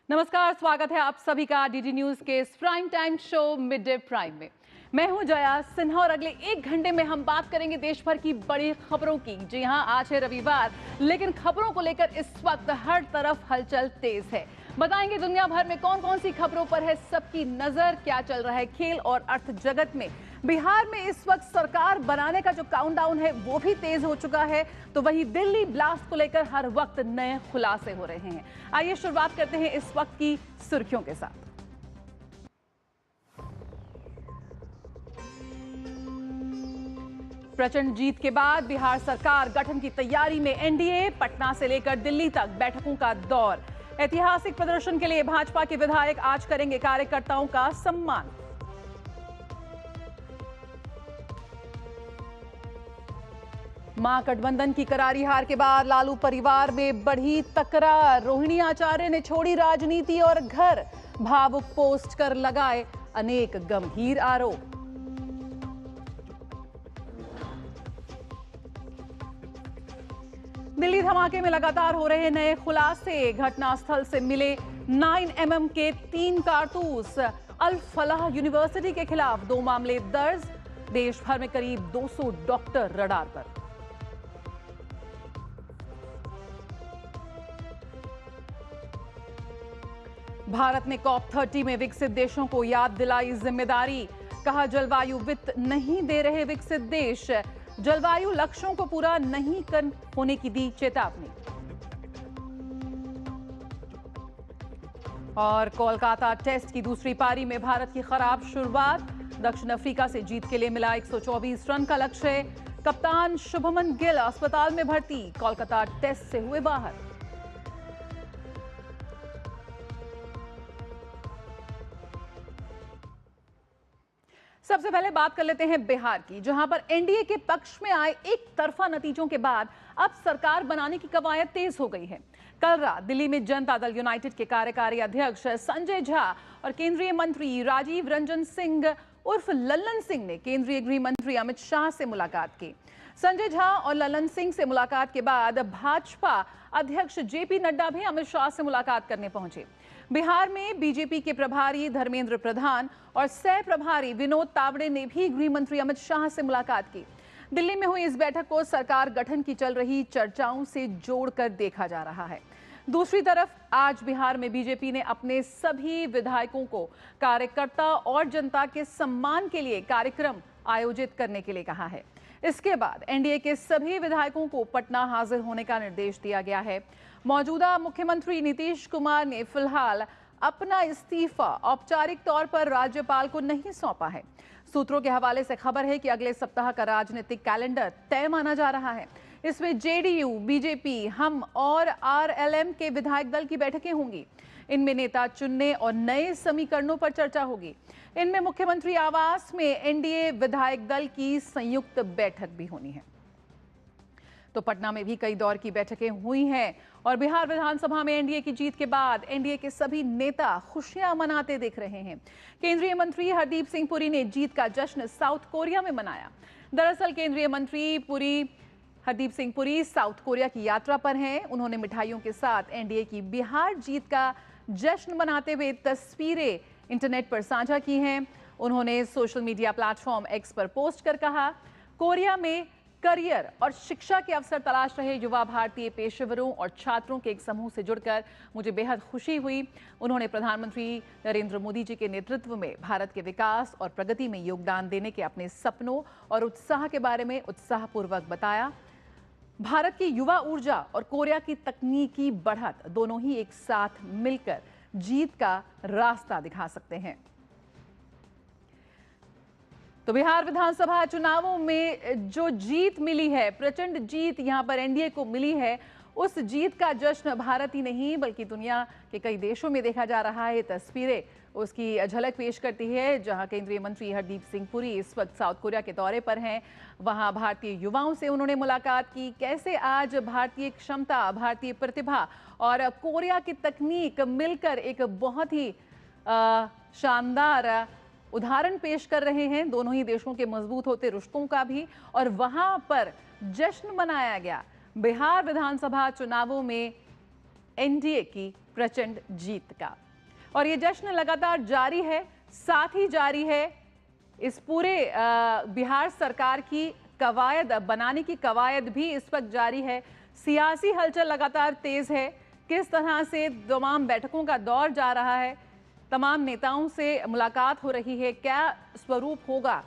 नमस्कार, स्वागत है आप सभी का डीडी न्यूज के इस prime time show mid day prime में। मैं हूं जया सिन्हा और अगले 1 घंटे में हम बात करेंगे देश भर की बड़ी खबरों की। जी हां, आज है रविवार, लेकिन खबरों को लेकर इस वक्त हर तरफ हलचल तेज है। बताएंगे दुनिया भर में कौन कौन सी खबरों पर है सबकी नजर, क्या चल रहा है खेल और अर्थ जगत में। बिहार में इस वक्त सरकार बनाने का जो काउंटडाउन है वो भी तेज हो चुका है, तो वही दिल्ली ब्लास्ट को लेकर हर वक्त नए खुलासे हो रहे हैं। आइए शुरुआत करते हैं इस वक्त की सुर्खियों के साथ। प्रचंड जीत के बाद बिहार सरकार गठन की तैयारी में एनडीए, पटना से लेकर दिल्ली तक बैठकों का दौर। ऐतिहासिक प्रदर्शन के लिए भाजपा के विधायक आज करेंगे कार्यकर्ताओं का सम्मान। महागठबंधन की करारी हार के बाद लालू परिवार में बढ़ी तकरार। रोहिणी आचार्य ने छोड़ी राजनीति और घर, भावुक पोस्ट कर लगाए अनेक गंभीर आरोप। दिल्ली धमाके में लगातार हो रहे नए खुलासे। घटनास्थल से मिले 9mm के 3 कारतूस। अल फलाह यूनिवर्सिटी के खिलाफ 2 मामले दर्ज। देश भर में करीब 200 डॉक्टर रडार पर। भारत ने COP30 में विकसित देशों को याद दिलाई जिम्मेदारी। कहा, जलवायु वित्त नहीं दे रहे विकसित देश, जलवायु लक्ष्यों को पूरा नहीं कर होने की दी चेतावनी। और कोलकाता टेस्ट की दूसरी पारी में भारत की खराब शुरुआत। दक्षिण अफ्रीका से जीत के लिए मिला 124 रन का लक्ष्य। कप्तान शुभमन गिल अस्पताल में भर्ती, कोलकाता टेस्ट से हुए बाहर। सबसे पहले बात कर लेते हैं बिहार की, जहां पर एनडीए के पक्ष में आए एक तरफा नतीजों के बाद अब सरकार बनाने की कवायद तेज हो गई है। कल रात दिल्ली में जनता दल यूनाइटेड के कार्यकारी अध्यक्ष संजय झा और केंद्रीय मंत्री राजीव रंजन सिंह उर्फ लल्लन सिंह ने केंद्रीय गृह मंत्री अमित शाह से मुलाकात की। संजय झा और लल्लन सिंह से मुलाकात के बाद भाजपा अध्यक्ष जेपी नड्डा भी अमित शाह से मुलाकात करने पहुंचे। बिहार में बीजेपी के प्रभारी धर्मेंद्र प्रधान और सह प्रभारी विनोद तावड़े ने भी गृह मंत्री अमित शाह से मुलाकात की। दिल्ली में हुई इस बैठक को सरकार गठन की चल रही चर्चाओं से जोड़कर देखा जा रहा है। दूसरी तरफ आज बिहार में बीजेपी ने अपने सभी विधायकों को कार्यकर्ता और जनता के सम्मान के लिए कार्यक्रम आयोजित करने के लिए कहा है। इसके बाद एनडीए के सभी विधायकों को पटना हाजिर होने का निर्देश दिया गया है। मौजूदा मुख्यमंत्री नीतीश कुमार ने फिलहाल अपना इस्तीफा औपचारिक तौर पर राज्यपाल को नहीं सौंपा है। सूत्रों के हवाले से खबर है कि अगले सप्ताह का राजनीतिक कैलेंडर तय माना जा रहा है। इसमें जेडीयू, बीजेपी, हम और आरएलएम के विधायक दल की बैठकें होंगी। इनमें नेता चुनने और नए समीकरणों पर चर्चा होगी। इनमें मुख्यमंत्री आवास में एनडीए विधायक दल की संयुक्त बैठक भी होनी है। तो पटना में भी कई दौर की बैठकें हुई हैं और बिहार विधानसभा में एनडीए की जीत के बाद एनडीए के सभी नेता खुशियां मनाते दिख रहे हैं। केंद्रीय मंत्री हरदीप सिंह पुरी ने जीत का जश्न साउथ कोरिया में मनाया। दरअसल केंद्रीय मंत्री हरदीप सिंह पुरी साउथ कोरिया की यात्रा पर हैं। उन्होंने मिठाइयों के साथ एनडीए की बिहार जीत का जश्न मनाते हुए तस्वीरें इंटरनेट पर साझा की हैं। उन्होंने सोशल मीडिया प्लेटफॉर्म एक्स पर पोस्ट कर कहा, कोरिया में करियर और शिक्षा के अवसर तलाश रहे युवा भारतीय पेशेवरों और छात्रों के एक समूह से जुड़कर मुझे बेहद खुशी हुई। उन्होंने प्रधानमंत्री नरेंद्र मोदी जी के नेतृत्व में भारत के विकास और प्रगति में योगदान देने के अपने सपनों और उत्साह के बारे में उत्साहपूर्वक बताया। भारत की युवा ऊर्जा और कोरिया की तकनीकी बढ़त दोनों ही एक साथ मिलकर जीत का रास्ता दिखा सकते हैं। तो बिहार विधानसभा चुनावों में जो जीत मिली है, प्रचंड जीत यहां पर एनडीए को मिली है, उस जीत का जश्न भारत ही नहीं बल्कि दुनिया के कई देशों में देखा जा रहा है। तस्वीरें उसकी झलक पेश करती है, जहां केंद्रीय मंत्री हरदीप सिंह पुरी इस वक्त साउथ कोरिया के दौरे पर हैं। वहां भारतीय युवाओं से उन्होंने मुलाकात की। कैसे आज भारतीय क्षमता, भारतीय प्रतिभा और कोरिया की तकनीक मिलकर एक बहुत ही शानदार उदाहरण पेश कर रहे हैं दोनों ही देशों के मजबूत होते रिश्तों का भी, और वहां पर जश्न मनाया गया। बिहार विधानसभा चुनावों में एनडीए की प्रचंड जीत का। और ये जश्न लगातार जारी है, साथ ही जारी है इस पूरे बिहार सरकार की कवायद बनाने की कवायद भी इस वक्त जारी है। सियासी हलचल लगातार तेज है। किस तरह से तमाम बैठकों का दौर जा रहा है, तमाम नेताओं से मुलाकात हो रही है, क्या स्वरूप होगा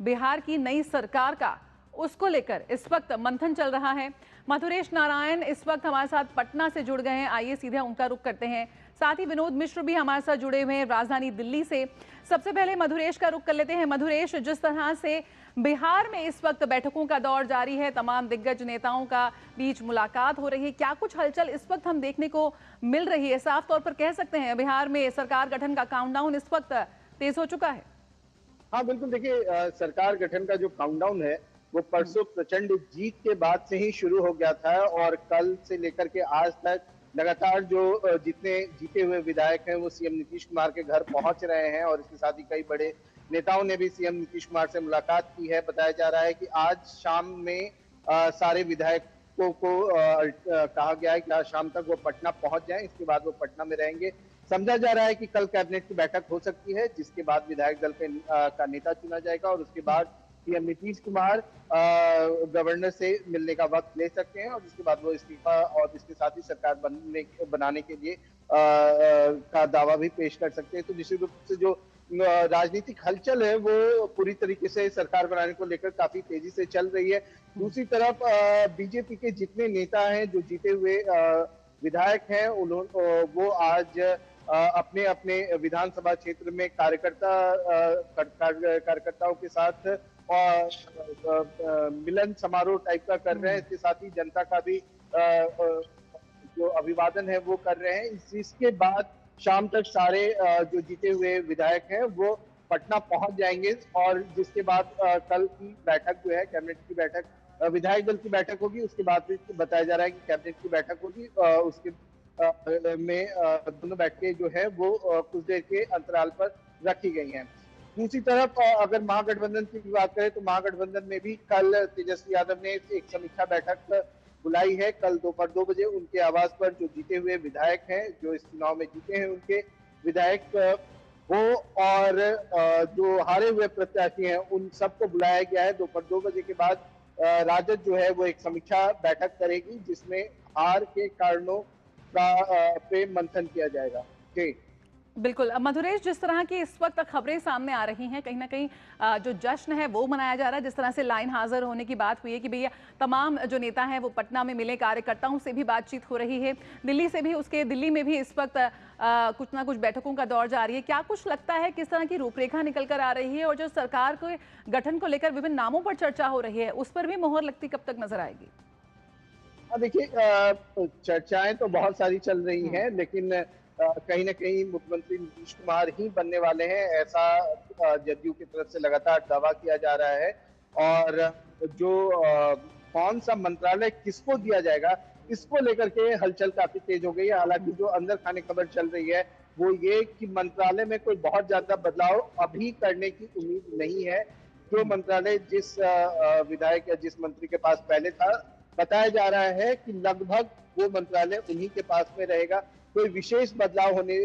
बिहार की नई सरकार का, उसको लेकर इस वक्त मंथन चल रहा है। मधुरेश नारायण इस वक्त हमारे साथ पटना से जुड़ गए हैं, आइए सीधे उनका रुख करते हैं। साथ ही विनोद मिश्र भी हमारे साथ जुड़े हुए हैं राजधानी दिल्ली से। सबसे पहले मधुरेश का रुख कर लेते हैं। मधुरेश, जिस तरह से बिहार में इस वक्त बैठकों का दौर जारी है, तमाम दिग्गज नेताओं का बीच मुलाकात हो रही है, क्या कुछ हलचल इस वक्त हम देखने को मिल रही है? साफ तौर पर कह सकते हैं बिहार में सरकार गठन का काउंटडाउन इस वक्त तेज हो चुका है। हाँ बिल्कुल, देखिए सरकार गठन का जो काउंटडाउन है वो परसों प्रचंड जीत के बाद से ही शुरू हो गया था और कल से लेकर के आज तक लगातार जो जितने जीते हुए विधायक हैं वो सीएम नीतीश कुमार के घर पहुंच रहे हैं और इसके साथ ही कई बड़े नेताओं ने भी सीएम नीतीश कुमार से मुलाकात की है। बताया जा रहा है कि आज शाम में सारे विधायकों को कहा गया है कि आज शाम तक वो पटना पहुंच जाएं, इसके बाद वो पटना में रहेंगे। समझा जा रहा है कि कल कैबिनेट की बैठक हो सकती है जिसके बाद विधायक दल का नेता चुना जाएगा और उसके बाद सीएम नीतीश कुमार गवर्नर से मिलने का वक्त ले सकते हैं और उसके बाद वो इस्तीफा और इसके साथ ही सरकार बनाने के लिए का दावा भी पेश कर सकते हैं। तो निश्चित रूप से जो राजनीतिक हलचल है वो पूरी तरीके से सरकार बनाने को लेकर काफी तेजी से चल रही है। दूसरी तरफ बीजेपी के जितने नेता हैं, जो जीते हुए विधायक हैं, वो आज अपने अपने विधानसभा क्षेत्र में कार्यकर्ताओं के साथ मिलन समारोह टाइप का कर रहे हैं। इसके साथ ही जनता का भी जो अभिवादन है वो कर रहे हैं। इसके बाद शाम तक सारे जो जीते हुए विधायक हैं वो पटना पहुंच जाएंगे और जिसके बाद कल की बैठक जो है कैबिनेट की बैठक, विधायक दल की बैठक होगी। उसके बाद बताया जा रहा है कि कैबिनेट की बैठक होगी, उसके में दोनों बैठकें जो है वो कुछ देर के अंतराल पर रखी गई हैं। दूसरी तरफ अगर महागठबंधन की बात करें तो महागठबंधन में भी कल तेजस्वी यादव ने एक समीक्षा बैठक बुलाई है। कल दोपहर 2 बजे उनके आवास पर जो जीते हुए विधायक हैं, जो इस चुनाव में जीते हैं, उनके विधायक वो और जो हारे हुए प्रत्याशी हैं उन सबको बुलाया गया है। दोपहर 2 बजे के बाद राजद जो है वो एक समीक्षा बैठक करेगी जिसमें हार के कारणों का पे मंथन किया जाएगा। जी बिल्कुल मधुरेश, जिस तरह की इस वक्त खबरें सामने आ रही हैं, कहीं ना कहीं जो जश्न है वो मनाया जा रहा है। जिस तरह से लाइन हाजिर होने की बात हुई है कि भैया तमाम जो नेता हैं वो पटना में मिले, कार्यकर्ताओं से भी बातचीत हो रही है, दिल्ली से भी, उसके दिल्ली में भी इस वक्त कुछ ना कुछ बैठकों का दौर जारी है। क्या कुछ लगता है किस तरह की रूपरेखा निकल कर आ रही है और जो सरकार के गठन को लेकर विभिन्न नामों पर चर्चा हो रही है उस पर भी मोहर लगती कब तक नजर आएगी? देखिए चर्चाएं तो बहुत सारी चल रही हैं, लेकिन कहीं ना कहीं मुख्यमंत्री नीतीश कुमार ही बनने वाले हैं, ऐसा जदयू की तरफ से लगातार दावा किया जा रहा है। और जो कौन सा मंत्रालय किसको दिया जाएगा इसको लेकर के हलचल काफी तेज हो गई है। हालांकि जो अंदर खाने खबर चल रही है वो ये कि मंत्रालय में कोई बहुत ज्यादा बदलाव अभी करने की उम्मीद नहीं है। जो मंत्रालय जिस विधायक या जिस मंत्री के पास पहले था, बताया जा रहा है कि लगभग वो मंत्रालय उन्हीं के पास में रहेगा। कोई विशेष बदलाव होने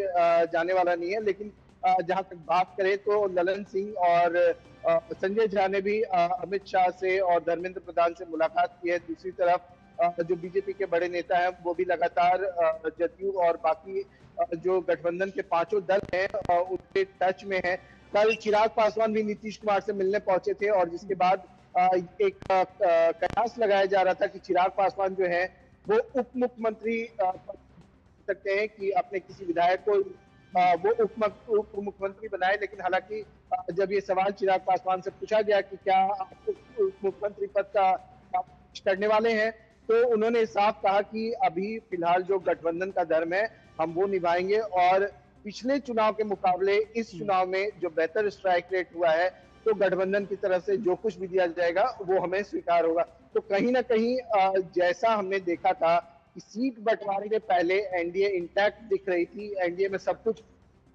जाने वाला नहीं है। लेकिन जहां तक बात करें तो ललन सिंह और संजय झा ने भी अमित शाह से और धर्मेंद्र प्रधान से मुलाकात की है। दूसरी तरफ जो बीजेपी के बड़े नेता हैं वो भी लगातार जदयू और बाकी जो गठबंधन के पांचों दल हैं उनके टच में है। कल चिराग पासवान भी नीतीश कुमार से मिलने पहुंचे थे और जिसके बाद एक कयास लगाया जा रहा था कि चिराग पासवान जो है वो उप मुख्यमंत्री सकते हैं कि अपने किसी विधायक को वो उप मुख्यमंत्री बनाए। लेकिन हालांकि जब ये सवाल चिराग पासवान से पूछा गया कि क्या आप उप मुख्यमंत्री पद का करने वाले हैं, तो उन्होंने साफ कहा कि अभी फिलहाल जो गठबंधन का धर्म है हम वो निभाएंगे और पिछले चुनाव के मुकाबले इस चुनाव में जो बेहतर स्ट्राइक रेट हुआ है तो गठबंधन की तरफ से जो कुछ भी दिया जाएगा वो हमें स्वीकार होगा। तो कहीं ना कहीं जैसा हमने देखा था कि सीट बंटवारे के पहले एनडीए इंटैक्ट दिख रही थी, एनडीए में सब कुछ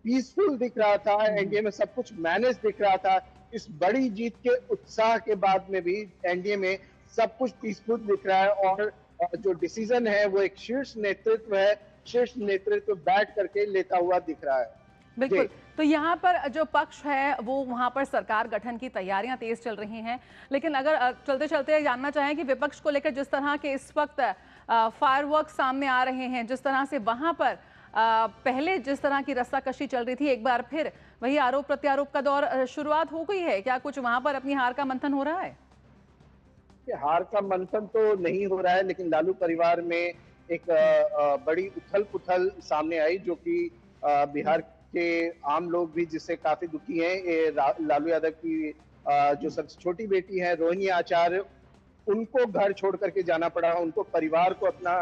पीसफुल दिख रहा था, एनडीए में सब कुछ मैनेज दिख रहा था। इस बड़ी जीत के उत्साह के बाद में भी एनडीए में सब कुछ पीसफुल दिख रहा है और जो डिसीजन है वो एक शीर्ष नेतृत्व बैठ करके लेता हुआ दिख रहा है। बिल्कुल। तो यहाँ पर जो पक्ष है वो वहाँ पर सरकार गठन की तैयारियां तेज चल रही हैं, लेकिन अगर चलते चलते जानना चाहें कि विपक्ष को लेकर जिस तरह के इस वक्त फायरवर्क सामने आ रहे हैं, जिस तरह से वहाँ पर पहले जिस तरह की रस्साकशी चल रही थी, एक बार फिर वही आरोप प्रत्यारोप का दौर शुरुआत हो गई है। क्या कुछ वहाँ पर अपनी हार का मंथन हो रहा है? हार का मंथन तो नहीं हो रहा है, लेकिन लालू परिवार में एक बड़ी उथल पुथल सामने आई, जो कि बिहार के आम लोग भी जिससे काफी दुखी हैं। ये लालू यादव की जो सबसे छोटी बेटी है रोहिणी आचार्य, उनको घर छोड़ करके जाना पड़ा, उनको परिवार को अपना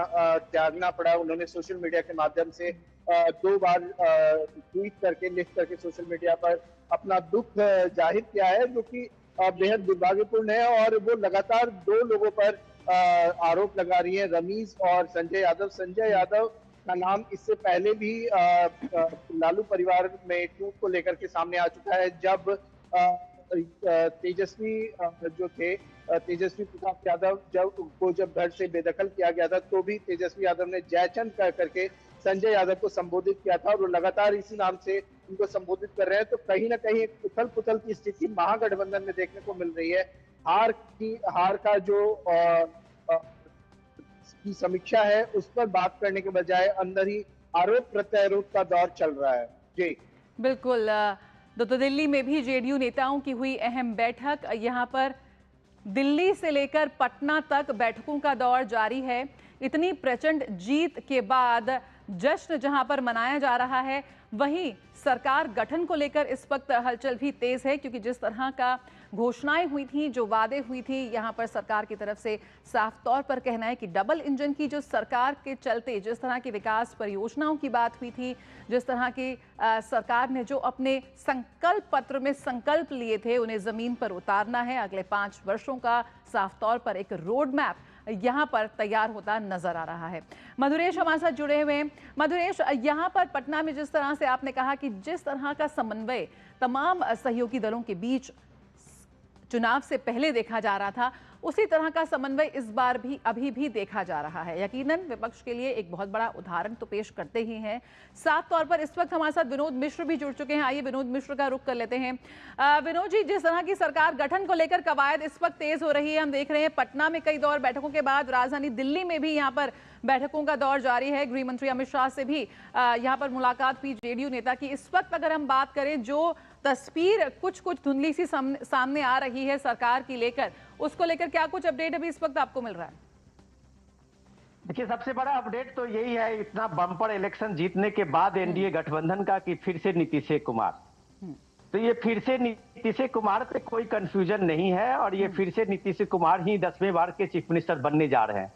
त्यागना पड़ा। उन्होंने सोशल मीडिया के माध्यम से 2 बार ट्वीट करके, लिख करके सोशल मीडिया पर अपना दुख जाहिर किया है, जो कि बेहद दुर्भाग्यपूर्ण है। और वो लगातार 2 लोगों पर आरोप लगा रही है, रमीज और संजय यादव। संजय यादव का नाम इससे पहले भी लालू परिवार में टूट को लेकर के सामने आ चुका है। जब तेजस्वी जो थे, तेजस्वी प्रताप यादव जब घर से बेदखल किया गया था, तो भी तेजस्वी यादव ने जयचंद कह करके संजय यादव को संबोधित किया था, और वो लगातार इसी नाम से उनको संबोधित कर रहे हैं। तो कहीं ना कहीं एक उथल पुथल की स्थिति महागठबंधन में देखने को मिल रही है। हार का जो की समीक्षा है उस पर बात करने के बजाय अंदर ही आरोप प्रत्यारोप का दौर चल रहा है। जी बिल्कुल। तो दिल्ली में भी जेडीयू नेताओं की हुई अहम बैठक। यहाँ पर दिल्ली से लेकर पटना तक बैठकों का दौर जारी है। इतनी प्रचंड जीत के बाद जश्न जहां पर मनाया जा रहा है, वहीं सरकार गठन को लेकर इस वक्त हलचल भी तेज है, क्योंकि जिस तरह का घोषणाएं हुई थी, जो वादे हुई थी, यहां पर सरकार की तरफ से साफ तौर पर कहना है कि डबल इंजन की जो सरकार के चलते जिस तरह की विकास परियोजनाओं की बात हुई थी, जिस तरह की सरकार ने जो अपने संकल्प पत्र में संकल्प लिए थे, उन्हें जमीन पर उतारना है। अगले 5 वर्षों का साफ तौर पर एक रोड मैप यहाँ पर तैयार होता नजर आ रहा है। मधुरेश हमारे साथ जुड़े हुए हैं। मधुरेश, यहाँ पर पटना में जिस तरह से आपने कहा कि जिस तरह का समन्वय तमाम सहयोगी दलों के बीच चुनाव से पहले देखा जा रहा था, उसी तरह का समन्वय इस बार भी अभी भी देखा जा रहा है। यकीनन विपक्ष के लिए एक बहुत बड़ा उदाहरण तो पेश करते ही हैं। साफ तौर पर इस वक्त हमारे साथ विनोद मिश्र भी जुड़ चुके हैं। आइए विनोद मिश्र का रुख कर लेते हैं। विनोद जी, जिस तरह की सरकार गठन को लेकर कवायद इस वक्त तेज हो रही है, हम देख रहे हैं पटना में कई दौर बैठकों के बाद राजधानी दिल्ली में भी यहाँ पर बैठकों का दौर जारी है। गृह मंत्री अमित शाह से भी यहाँ पर मुलाकात हुई जेडीयू नेता की। इस वक्त अगर हम बात करें, जो तस्वीर कुछ धुंधली सी सामने आ रही है सरकार की लेकर, उसको लेकर क्या कुछ अपडेट अभी इस वक्त आपको मिल रहा है? देखिए, सबसे बड़ा अपडेट तो यही है, इतना बम्पर इलेक्शन जीतने के बाद एनडीए गठबंधन का, कि फिर से नीतीश कुमार। तो ये फिर से नीतीश कुमार पे कोई कंफ्यूजन नहीं है, और ये फिर से नीतीश कुमार ही 10वें बार के चीफ मिनिस्टर बनने जा रहे हैं।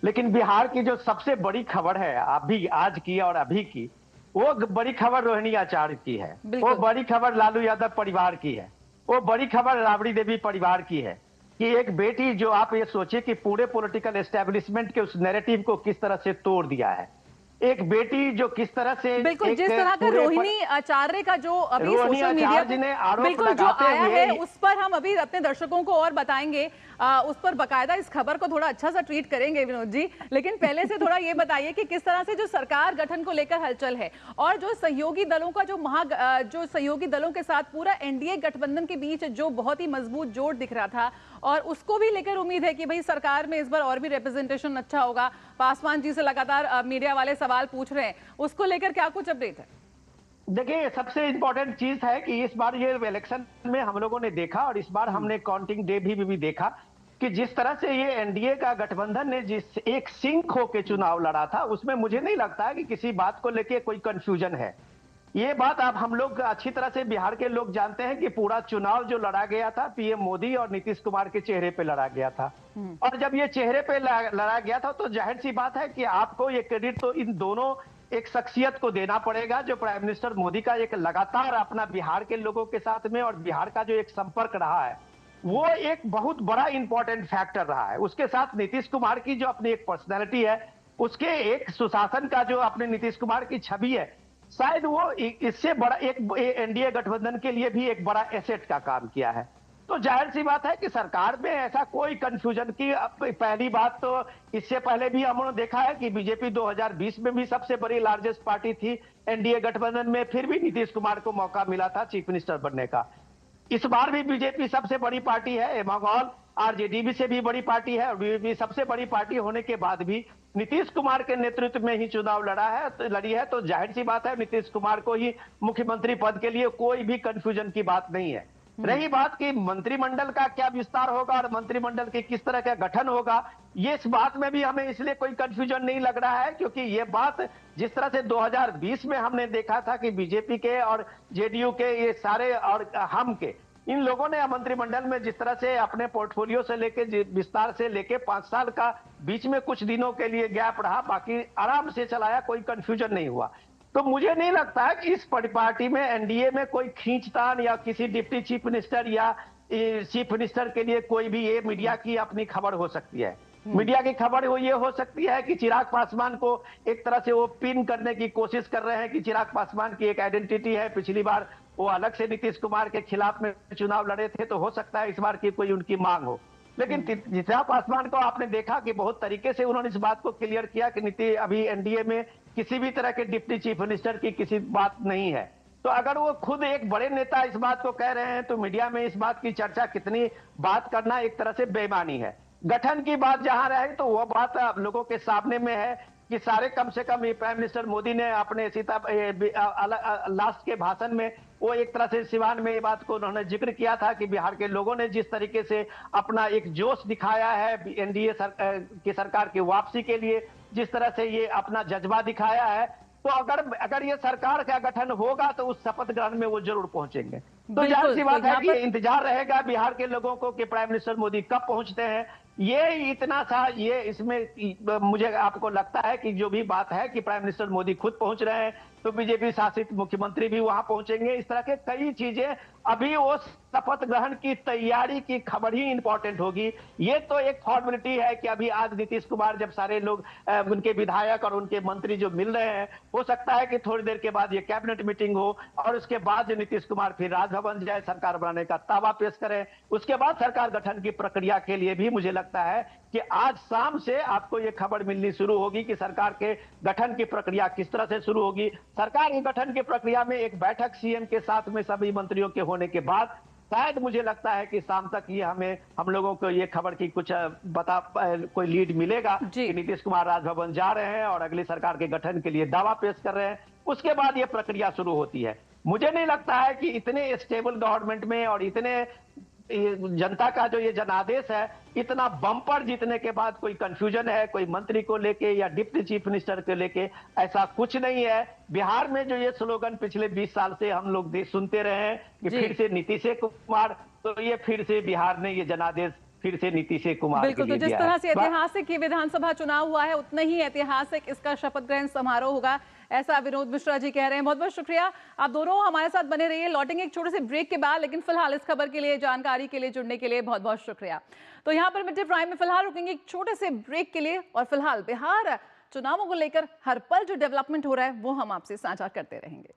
लेकिन बिहार की जो सबसे बड़ी खबर है अभी आज की और अभी की, वो बड़ी खबर रोहिणी आचार्य की है, वो बड़ी खबर लालू यादव परिवार की है, वो बड़ी खबर राबड़ी देवी परिवार की है, कि एक बेटी, जो आप ये सोचिए कि पूरे पॉलिटिकल एस्टेब्लिशमेंट के उस नैरेटिव को किस तरह से तोड़ दिया है। एक बेटी जो किस तरह से, बिल्कुल जिस तरह का रोहिणी आचार्य का जो अभी सोशल मीडिया बिल्कुल जो आया है, उस पर हम अभी अपने दर्शकों को और बताएंगे, उस पर बकायदा इस खबर को थोड़ा अच्छा सा ट्रीट करेंगे विनोद जी। लेकिन पहले से थोड़ा ये बताइए कि किस तरह से जो सरकार गठन को लेकर हलचल है, और जो सहयोगी दलों का जो सहयोगी दलों के साथ पूरा एनडीए गठबंधन के बीच जो बहुत ही मजबूत जोड़ दिख रहा था, और उसको भी लेकर उम्मीद है कि भाई सरकार में इस बार और भी रिप्रेजेंटेशन अच्छा होगा। पासवान जी से लगातार मीडिया वाले सवाल पूछ रहे हैं, उसको लेकर क्या कुछ अपडेट है? देखिए, सबसे इंपॉर्टेंट चीज है कि इस बार ये इलेक्शन में हम लोगों ने देखा, और इस बार हमने काउंटिंग डे भी देखा, कि जिस तरह से ये एनडीए का गठबंधन ने जिस एक सिंक होकर चुनाव लड़ा था, उसमें मुझे नहीं लगता कि किसी बात को लेके कोई कंफ्यूजन है। ये बात आप हम लोग अच्छी तरह से बिहार के लोग जानते हैं कि पूरा चुनाव जो लड़ा गया था पीएम मोदी और नीतीश कुमार के चेहरे पे लड़ा गया था। और जब ये चेहरे पे लड़ा गया था, तो जाहिर सी बात है कि आपको ये क्रेडिट तो इन दोनों एक शख्सियत को देना पड़ेगा, जो प्राइम मिनिस्टर मोदी का एक लगातार अपना बिहार के लोगों के साथ में और बिहार का जो एक संपर्क रहा है, वो एक बहुत बड़ा इंपॉर्टेंट फैक्टर रहा है। उसके साथ नीतीश कुमार की जो अपनी एक पर्सनैलिटी है, उसके एक सुशासन का जो अपने नीतीश कुमार की छवि है, शायद वो इससे बड़ा एक एनडीए गठबंधन के लिए भी एक बड़ा एसेट का काम किया है। तो जाहिर सी बात है कि सरकार में ऐसा कोई कंफ्यूजन की पहली बात तो इससे पहले भी हमने देखा है कि बीजेपी 2020 में भी सबसे बड़ी लार्जेस्ट पार्टी थी एनडीए गठबंधन में, फिर भी नीतीश कुमार को मौका मिला था चीफ मिनिस्टर बनने का। इस बार भी बीजेपी सबसे बड़ी पार्टी है एमंग ऑल, आरजेडी से भी बड़ी पार्टी है और बीजेपी सबसे बड़ी पार्टी होने के बाद भी नीतीश कुमार के नेतृत्व में ही चुनाव लड़ी है, तो जाहिर सी बात है नीतीश कुमार को ही मुख्यमंत्री पद के लिए कोई भी कंफ्यूजन की बात नहीं है। रही बात कि मंत्रिमंडल का क्या विस्तार होगा और मंत्रिमंडल के किस तरह का गठन होगा, ये इस बात में भी हमें इसलिए कोई कंफ्यूजन नहीं लग रहा है क्योंकि ये बात जिस तरह से 2020 में हमने देखा था कि बीजेपी के और जेडीयू के ये सारे और हम के इन लोगों ने मंत्रिमंडल में जिस तरह से अपने पोर्टफोलियो से लेके विस्तार से लेके 5 साल का बीच में कुछ दिनों के लिए गैप रहा, बाकी आराम से चलाया, कोई कंफ्यूजन नहीं हुआ। तो मुझे नहीं लगता है कि इस पार्टी में एनडीए में कोई खींचतान या किसी डिप्टी चीफ मिनिस्टर या चीफ मिनिस्टर के लिए कोई भी ये मीडिया की अपनी खबर हो सकती है। मीडिया की खबर ये हो सकती है कि चिराग पासवान को एक तरह से वो पिन करने की कोशिश कर रहे हैं कि चिराग पासवान की एक आइडेंटिटी है, पिछली बार वो अलग से नीतीश कुमार के खिलाफ में चुनाव लड़े थे, तो हो सकता है इस बार की कोई उनकी मांग हो। लेकिन चिराग पासवान को आपने देखा कि बहुत तरीके से उन्होंने इस बात को क्लियर किया कि नीति अभी एनडीए में किसी भी तरह के डिप्टी चीफ मिनिस्टर की किसी बात नहीं है। तो अगर वो खुद एक बड़े नेता इस बात को कह रहे हैं तो मीडिया में इस बात की चर्चा कितनी बात करना एक तरह से बेईमानी है। गठन की बात जहां रहे तो वो बात आप लोगों के सामने में है कि सारे कम से कम ये प्राइम मिनिस्टर मोदी ने अपने लास्ट के भाषण में वो एक तरह से सिवान में ये बात को उन्होंने जिक्र किया था कि बिहार के लोगों ने जिस तरीके से अपना एक जोश दिखाया है एनडीए की सरकार की वापसी के लिए, जिस तरह से ये अपना जज्बा दिखाया है, तो अगर ये सरकार का गठन होगा तो उस शपथ ग्रहण में वो जरूर पहुंचेंगे। तो जाहिर सी बात है कि इंतजार रहेगा बिहार के लोगों को कि प्राइम मिनिस्टर मोदी कब पहुंचते हैं। ये इतना सा ये इसमें मुझे आपको लगता है कि जो भी बात है कि प्राइम मिनिस्टर मोदी खुद पहुंच रहे हैं तो बीजेपी शासित मुख्यमंत्री भी वहां पहुंचेंगे, इस तरह के कई चीजें अभी वो शपथ ग्रहण की तैयारी की खबर ही इंपॉर्टेंट होगी। ये तो एक फॉर्मेलिटी है कि अभी आज नीतीश कुमार जब सारे लोग उनके विधायक और उनके मंत्री जो मिल रहे हैं, हो सकता है कि थोड़ी देर के बाद ये कैबिनेट मीटिंग हो और उसके बाद जो नीतीश कुमार फिर राजभवन जाए, सरकार बनाने का दावा पेश करें, उसके बाद सरकार गठन की प्रक्रिया के लिए भी मुझे लगता है कि आज शाम से आपको ये खबर मिलनी शुरू होगी कि सरकार के गठन की प्रक्रिया किस तरह से शुरू होगी। सरकार की गठन की प्रक्रिया में एक बैठक सीएम के साथ में सभी मंत्रियों के होने के बाद शायद मुझे लगता है कि शाम तक ये हम लोगों को ये खबर की कुछ कोई लीड मिलेगा कि नीतीश कुमार राजभवन जा रहे हैं और अगली सरकार के गठन के लिए दावा पेश कर रहे हैं। उसके बाद ये प्रक्रिया शुरू होती है। मुझे नहीं लगता है कि इतने स्टेबल गवर्नमेंट में और इतने जनता का जो ये जनादेश है, इतना बम्पर जीतने के बाद कोई कंफ्यूजन है कोई मंत्री को लेके या डिप्टी चीफ मिनिस्टर को लेके, ऐसा कुछ नहीं है। बिहार में जो ये स्लोगन पिछले 20 साल से हम लोग सुनते रहे हैं कि फिर से नीतीश कुमार, तो ये फिर से बिहार ने ये जनादेश फिर से नीतीश कुमार बिल्कुल। तो जिस तरह से ऐतिहासिक ये विधानसभा चुनाव हुआ है, उतना ही ऐतिहासिक इसका शपथ ग्रहण समारोह होगा, ऐसा विनोद मिश्रा जी कह रहे हैं। बहुत बहुत शुक्रिया, आप दोनों हमारे साथ बने रहिए। लौटेंगे एक छोटे से ब्रेक के बाद, लेकिन फिलहाल इस खबर के लिए, जानकारी के लिए जुड़ने के लिए बहुत बहुत शुक्रिया। तो यहाँ पर मिड डे प्राइम में फिलहाल रुकेंगे एक छोटे से ब्रेक के लिए और फिलहाल बिहार चुनावों को लेकर हर पल जो डेवलपमेंट हो रहा है वो हम आपसे साझा करते रहेंगे।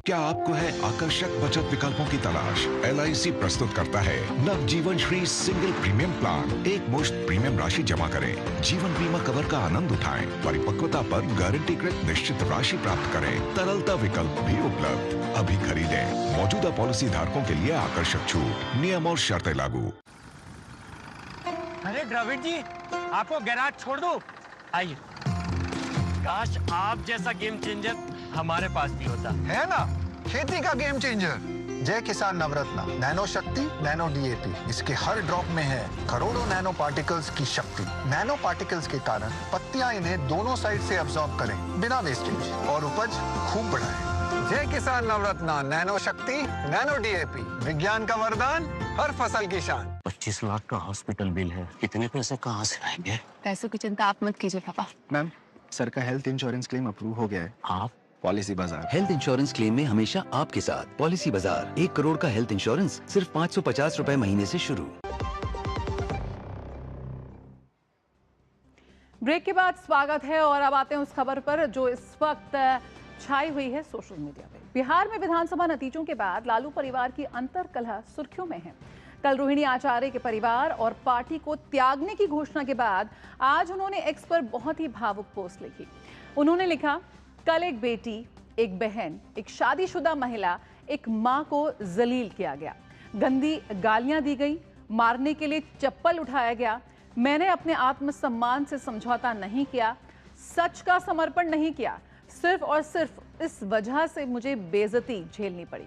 क्या आपको है आकर्षक बचत विकल्पों की तलाश? LIC प्रस्तुत करता है नवजीवन श्री सिंगल प्रीमियम प्लान। एक मुश्त प्रीमियम राशि जमा करें, जीवन बीमा कवर का आनंद उठाएं, परिपक्वता पर गारंटीकृत निश्चित राशि प्राप्त करें, तरलता विकल्प भी उपलब्ध। अभी खरीदें। मौजूदा पॉलिसी धारकों के लिए आकर्षक छूट, नियम और शर्तें लागू। अरे द्रविड़ जी, आपको गैराज छोड़ दो, आइए। काश आप जैसा गेम चेंजर हमारे पास भी होता है ना। खेती का गेम चेंजर जय किसान नवरत्ना नैनो शक्ति, नैनो DAP। इसके हर ड्रॉप में है करोड़ों नैनो पार्टिकल्स की शक्ति। नैनो पार्टिकल्स के कारण पत्तियां इन्हें दोनों साइड से अब्सॉर्ब करें बिना वेस्टेज और उपज खूब बढ़ाएं। जय किसान नवरत्ना नैनो शक्ति, नैनो DAP, विज्ञान का वरदान, हर फसल की शान। 25 लाख का हॉस्पिटल बिल है, इतने पैसे कहाँ से आएंगे? पैसों की चिंता आप मत कीजिए पापा। मैम, सर का हेल्थ इंश्योरेंस क्लेम अप्रूव हो गया है। आप पॉलिसी बाजार हेल्थ इंश्योरेंस क्लेम में हमेशा आपके साथ। पॉलिसी बाजार, 1 करोड़ का हेल्थ इंश्योरेंस सिर्फ 550 रुपए महीने से शुरू। ब्रेक के बाद स्वागत है और अब आते हैं उस खबर पर जो इस वक्त छाई हुई है सोशल मीडिया पे। बिहार में विधानसभा नतीजों के बाद लालू परिवार की अंतर्कलह सुर्खियों में है। कल रोहिणी आचार्य के परिवार और पार्टी को त्यागने की घोषणा के बाद आज उन्होंने एक्स पर बहुत ही भावुक पोस्ट लिखी। उन्होंने लिखा, कल एक बेटी, एक बहन, एक शादीशुदा महिला, एक मां को जलील किया गया, गंदी गालियां दी गई, मारने के लिए चप्पल उठाया गया। मैंने अपने आत्मसम्मान से समझौता नहीं किया, सच का समर्पण नहीं किया। सिर्फ और सिर्फ इस वजह से मुझे बेइज्जती झेलनी पड़ी।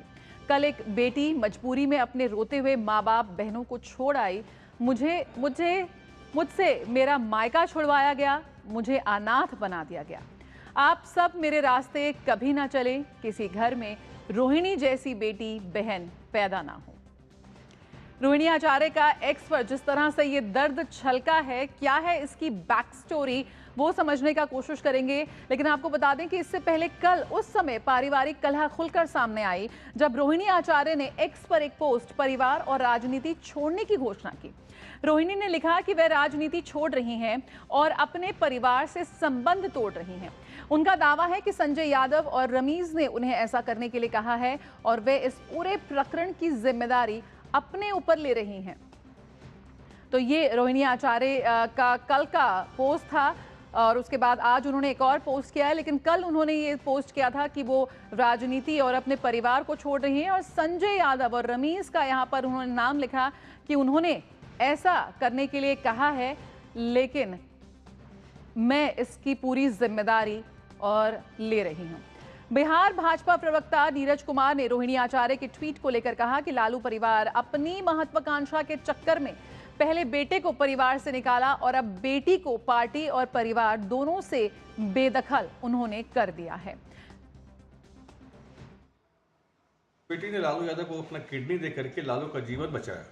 कल एक बेटी मजबूरी में अपने रोते हुए माँ बाप बहनों को छोड़ आई। मुझसे मेरा मायका छुड़वाया गया, मुझे अनाथ बना दिया गया। आप सब मेरे रास्ते कभी ना चले, किसी घर में रोहिणी जैसी बेटी बहन पैदा ना हो। रोहिणी आचार्य का एक्स पर जिस तरह से ये दर्द छलका है, क्या है इसकी बैक स्टोरी, वो समझने का कोशिश करेंगे। लेकिन आपको बता दें कि इससे पहले कल उस समय पारिवारिक कलह खुलकर सामने आई जब रोहिणी आचार्य ने एक्स पर एक पोस्ट परिवार और राजनीति छोड़ने की घोषणा की। रोहिणी ने लिखा कि वे राजनीति छोड़ रही हैं और अपने परिवार से संबंध तोड़ रही हैं। उनका दावा है कि संजय यादव और रमीज ने उन्हें ऐसा करने के लिए कहा है और वे इस पूरे प्रकरण की जिम्मेदारी अपने ऊपर ले रही हैं। तो ये रोहिणी आचार्य का कल का पोस्ट था और उसके बाद आज उन्होंने एक और पोस्ट किया है। लेकिन कल उन्होंने ये पोस्ट किया था कि वो राजनीति और अपने परिवार को छोड़ रही हैं और संजय यादव और रमीज का यहाँ पर उन्होंने नाम लिखा कि उन्होंने ऐसा करने के लिए कहा है, लेकिन मैं इसकी पूरी जिम्मेदारी और ले रही हूँ। बिहार भाजपा प्रवक्ता नीरज कुमार ने रोहिणी आचार्य के ट्वीट को लेकर कहा कि लालू परिवार अपनी महत्वाकांक्षा के चक्कर में पहले बेटे को परिवार से निकाला और अब बेटी को पार्टी और परिवार दोनों से बेदखल उन्होंने कर दिया है। बेटी ने लालू यादव को अपना किडनी दे करके लालू का जीवन बचाया।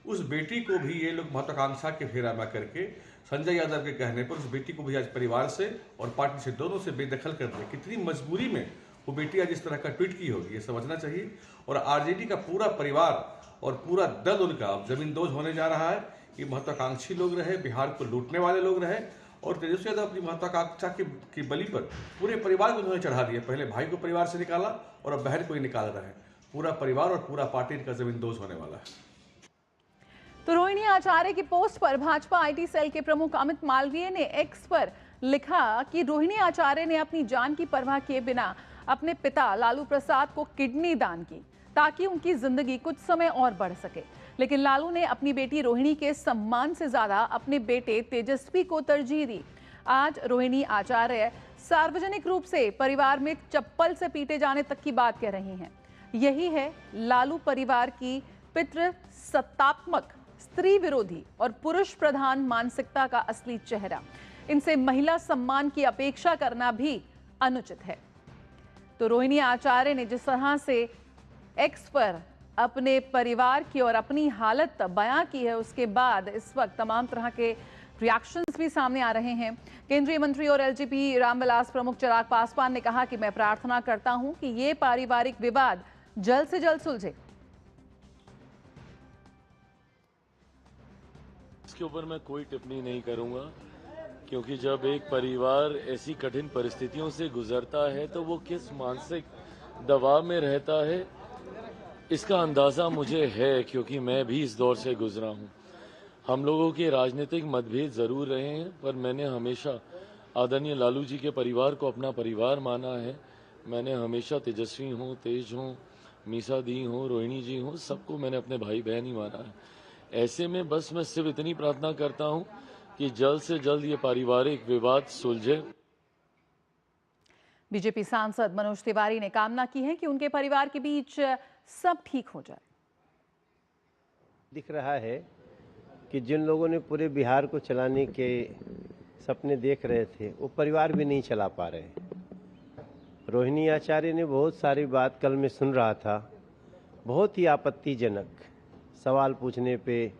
उस बेटी को भी ये लोग महत्वाकांक्षा के फेरा में करके संजय यादव के कहने पर उस बेटी को भी आज परिवार से और पार्टी से दोनों से बेदखल कर दिया। कितनी मजबूरी में वो बेटी आज इस तरह का ट्वीट की होगी, ये समझना चाहिए। और आरजेडी का पूरा परिवार और पूरा दल उनका अब जमींदोज होने जा रहा है। ये महत्वाकांक्षी लोग रहे, बिहार को लूटने वाले लोग रहे और तेजस्वी यादव अपनी महत्वाकांक्षा की बलि पर पूरे परिवार को उन्होंने चढ़ा दिया। पहले भाई को परिवार से निकाला और अब बहन को ही निकाल रहे हैं। पूरा परिवार और पूरा पार्टी इनका जमींदोज होने वाला है। तो रोहिणी आचार्य की पोस्ट पर भाजपा आईटी सेल के प्रमुख अमित मालवीय ने एक्स पर लिखा कि रोहिणी आचार्य ने अपनी जान की परवाह किए बिना अपने पिता लालू प्रसाद को किडनी दान की ताकि उनकी जिंदगी कुछ समय और बढ़ सके। लेकिन लालू ने अपनी बेटी रोहिणी के सम्मान से ज्यादा अपने बेटे तेजस्वी को तरजीह दी। आज रोहिणी आचार्य सार्वजनिक रूप से परिवार में चप्पल से पीटे जाने तक की बात कह रही हैं। यही है लालू परिवार की पितृसत्तात्मक, स्त्री विरोधी और पुरुष प्रधान मानसिकता का असली चेहरा। इनसे महिला सम्मान की अपेक्षा करना भी अनुचित है। तो रोहिणी आचार्य ने जिस तरह से एक्स पर अपने परिवार की और अपनी हालत बयां की है, उसके बाद इस वक्त तमाम तरह के रिएक्शंस भी सामने आ रहे हैं। केंद्रीय मंत्री और एलजेपी रामविलास प्रमुख चिराग पासवान ने कहा कि मैं प्रार्थना करता हूं कि ये पारिवारिक विवाद जल्द से जल्द सुलझे। इसके ऊपर मैं कोई टिप्पणी नहीं करूंगा, क्योंकि जब एक परिवार ऐसी कठिन परिस्थितियों से गुजरता है तो वो किस मानसिक दबाव में रहता है, इसका अंदाज़ा मुझे है, क्योंकि मैं भी इस दौर से गुजरा हूं। हम लोगों के राजनीतिक मतभेद ज़रूर रहे हैं, पर मैंने हमेशा आदरणीय लालू जी के परिवार को अपना परिवार माना है। मैंने हमेशा तेजस्वी हों, तेज हों, मीसा दी हों, रोहिणी जी हों, सबको मैंने अपने भाई बहन ही माना है। ऐसे में बस मैं सिर्फ इतनी प्रार्थना करता हूं कि जल्द से जल्द ये पारिवारिक विवाद सुलझे। बीजेपी सांसद मनोज तिवारी ने कामना की है कि उनके परिवार के बीच सब ठीक हो जाए। दिख रहा है कि जिन लोगों ने पूरे बिहार को चलाने के सपने देख रहे थे, वो परिवार भी नहीं चला पा रहे। रोहिणी आचार्य ने बहुत सारी बात कल मैं सुन रहा था, बहुत ही आपत्तिजनक। सवाल पूछने पे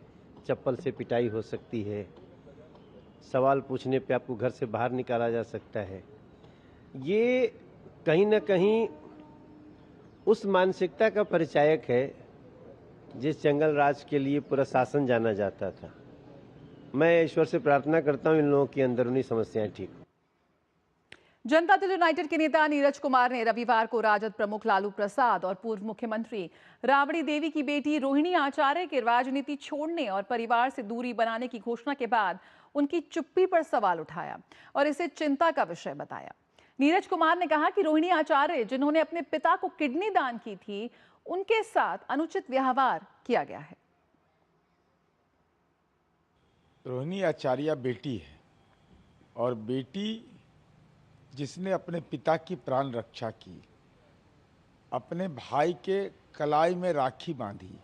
चप्पल से पिटाई हो सकती है, सवाल पूछने पे आपको घर से बाहर निकाला जा सकता है। ये कहीं ना कहीं उस मानसिकता का परिचायक है जिस जंगल राज के लिए पूरा शासन जाना जाता था। मैं ईश्वर से प्रार्थना करता हूँ इन लोगों की अंदरूनी समस्याएं ठीक हो। जनता दल यूनाइटेड के नेता नीरज कुमार ने रविवार को राजद प्रमुख लालू प्रसाद और पूर्व मुख्यमंत्री राबड़ी देवी की बेटी रोहिणी आचार्य के राजनीति छोड़ने और परिवार से दूरी बनाने की घोषणा के बाद उनकी चुप्पी पर सवाल उठाया और इसे चिंता का विषय बताया। नीरज कुमार ने कहा कि रोहिणी आचार्य जिन्होंने अपने पिता को किडनी दान की थी, उनके साथ अनुचित व्यवहार किया गया है। रोहिणी आचार्य बेटी है और बेटी जिसने अपने पिता की प्राण रक्षा की, अपने भाई के कलाई में राखी बांधी,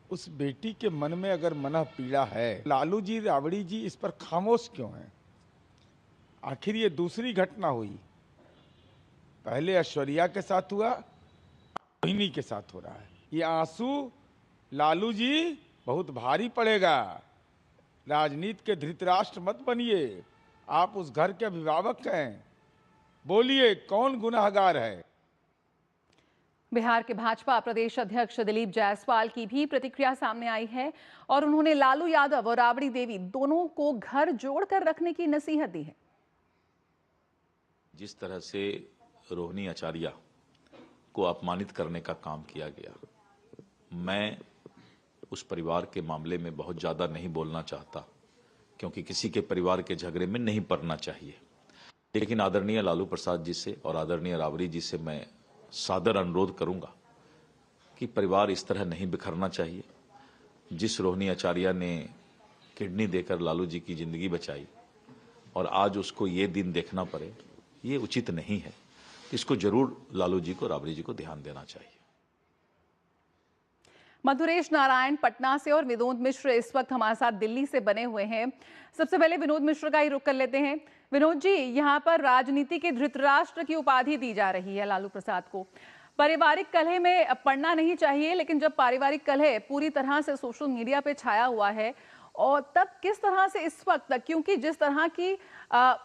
उस बेटी के मन में अगर मनः पीड़ा है, लालू जी राबड़ी जी इस पर खामोश क्यों हैं? आखिर ये दूसरी घटना हुई, पहले ऐश्वर्या के साथ हुआ, रोहिणी के साथ हो रहा है। ये आंसू लालू जी बहुत भारी पड़ेगा। राजनीति के धृतराष्ट्र मत बनिए, आप उस घर के अभिभावक हैं। बोलिए कौन गुनाहगार है? बिहार के भाजपा प्रदेश अध्यक्ष दिलीप जायसवाल की भी प्रतिक्रिया सामने आई है और उन्होंने लालू यादव और राबड़ी देवी दोनों को घर जोड़कर रखने की नसीहत दी है। जिस तरह से रोहिणी आचार्य को अपमानित करने का काम किया गया, मैं उस परिवार के मामले में बहुत ज्यादा नहीं बोलना चाहता, क्योंकि किसी के परिवार के झगड़े में नहीं पड़ना चाहिए। लेकिन आदरणीय लालू प्रसाद जी से और आदरणीय राबड़ी जी से मैं सादर अनुरोध करूंगा कि परिवार इस तरह नहीं बिखरना चाहिए। जिस रोहिणी आचार्य ने किडनी देकर लालू जी की जिंदगी बचाई और आज उसको ये दिन देखना पड़े, ये उचित नहीं है। इसको जरूर लालू जी को, राबड़ी जी को ध्यान देना चाहिए। मधुरेश नारायण पटना से और विनोद मिश्र इस वक्त हमारे साथ दिल्ली से बने हुए हैं। सबसे पहले विनोद मिश्र का ही रुख कर लेते हैं। विनोद जी, यहाँ पर राजनीति के धृतराष्ट्र की उपाधि दी जा रही है लालू प्रसाद को। पारिवारिक कलह में पड़ना नहीं चाहिए, लेकिन जब पारिवारिक कलह पूरी तरह से सोशल मीडिया पे छाया हुआ है, और तब किस तरह से इस वक्त, क्योंकि जिस तरह की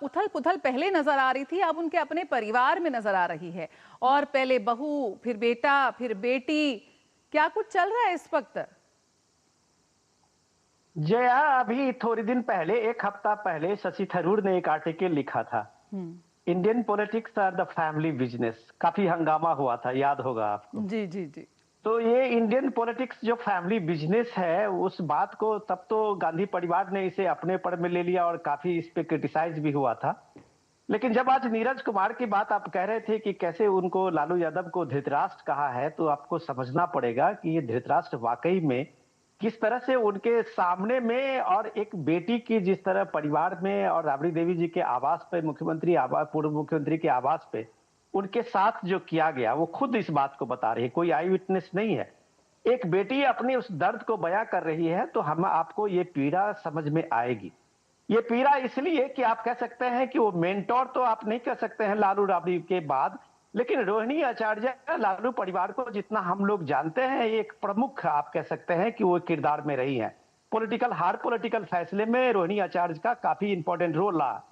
उथल पुथल पहले नजर आ रही थी, अब उनके अपने परिवार में नजर आ रही है, और पहले बहू, फिर बेटा, फिर बेटी, क्या कुछ चल रहा है इस वक्त? जया, अभी थोड़ी दिन पहले, एक हफ्ता पहले शशि थरूर ने एक आर्टिकल लिखा था, Indian politics are the family business. काफी हंगामा हुआ था, याद होगा आपको। जी जी जी। तो ये इंडियन पॉलिटिक्स जो फैमिली बिजनेस है, उस बात को तब तो गांधी परिवार ने इसे अपने पड़ में ले लिया और काफी इस पे क्रिटिसाइज भी हुआ था। लेकिन जब आज नीरज कुमार की बात आप कह रहे थे कि कैसे उनको लालू यादव को धृतराष्ट्र कहा है, तो आपको समझना पड़ेगा कि ये धृतराष्ट्र वाकई में किस तरह से उनके सामने में, और एक बेटी की जिस तरह परिवार में और राबड़ी देवी जी के आवास पे, मुख्यमंत्री आवास, पूर्व मुख्यमंत्री के आवास पे उनके साथ जो किया गया, वो खुद इस बात को बता रही है, कोई आई विटनेस नहीं है। एक बेटी अपनी उस दर्द को बयां कर रही है, तो हम आपको ये पीड़ा समझ में आएगी। ये पीड़ा इसलिए कि आप कह सकते हैं कि वो मेंटोर तो आप नहीं कह सकते हैं लालू राबड़ी के बाद, लेकिन रोहिणी आचार्य लालू परिवार को जितना हम लोग जानते हैं, एक प्रमुख आप कह सकते हैं कि वो किरदार में रही है। हर पॉलिटिकल फैसले में रोहिणी आचार्य का काफी इंपॉर्टेंट रोल रहा।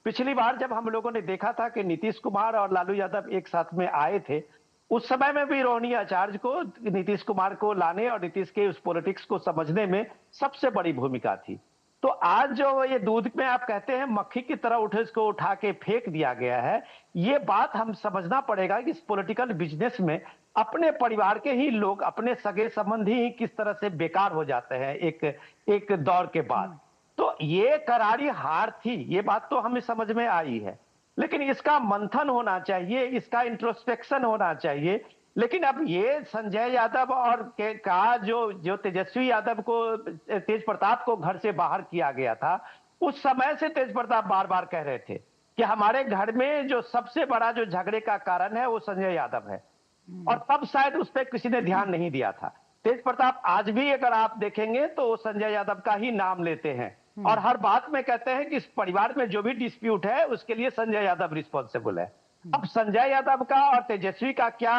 पिछली बार जब हम लोगों ने देखा था कि नीतीश कुमार और लालू यादव एक साथ में आए थे, उस समय में भी रोहिणी आचार्य को नीतीश कुमार को लाने और नीतीश के उस पॉलिटिक्स को समझने में सबसे बड़ी भूमिका थी। तो आज जो ये दूध में आप कहते हैं मक्खी की तरह उठे, इसको उठा के फेंक दिया गया है, ये बात हम समझना पड़ेगा कि इस पॉलिटिकल बिजनेस में अपने परिवार के ही लोग, अपने सगे संबंधी ही किस तरह से बेकार हो जाते हैं एक दौर के बाद। तो ये करारी हार थी, ये बात तो हमें समझ में आई है, लेकिन इसका मंथन होना चाहिए, इसका इंट्रोस्पेक्शन होना चाहिए। लेकिन अब ये संजय यादव और का जो तेजस्वी यादव को, तेज प्रताप को घर से बाहर किया गया था, उस समय से तेज प्रताप बार बार कह रहे थे कि हमारे घर में जो सबसे बड़ा जो झगड़े का कारण है वो संजय यादव है, और तब शायद उस पर किसी ने ध्यान नहीं दिया था। तेज प्रताप आज भी अगर आप देखेंगे तो संजय यादव का ही नाम लेते हैं और हर बात में कहते हैं कि इस परिवार में जो भी डिस्प्यूट है उसके लिए संजय यादव रिस्पॉन्सिबल है। अब संजय यादव का और तेजस्वी का क्या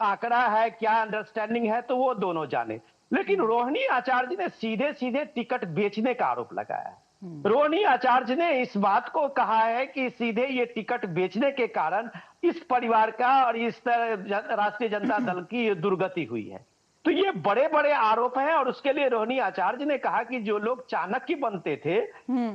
आंकड़ा है, क्या अंडरस्टैंडिंग है, तो वो दोनों जाने। लेकिन रोहिणी आचार्य ने सीधे सीधे टिकट बेचने का आरोप लगाया है। रोहिणी आचार्य ने इस बात को कहा है कि सीधे ये टिकट बेचने के कारण इस परिवार का और इस राष्ट्रीय जनता दल की दुर्गति हुई है। तो ये बड़े बड़े आरोप हैं और उसके लिए रोहिणी आचार्य ने कहा कि जो लोग चाणक्य बनते थे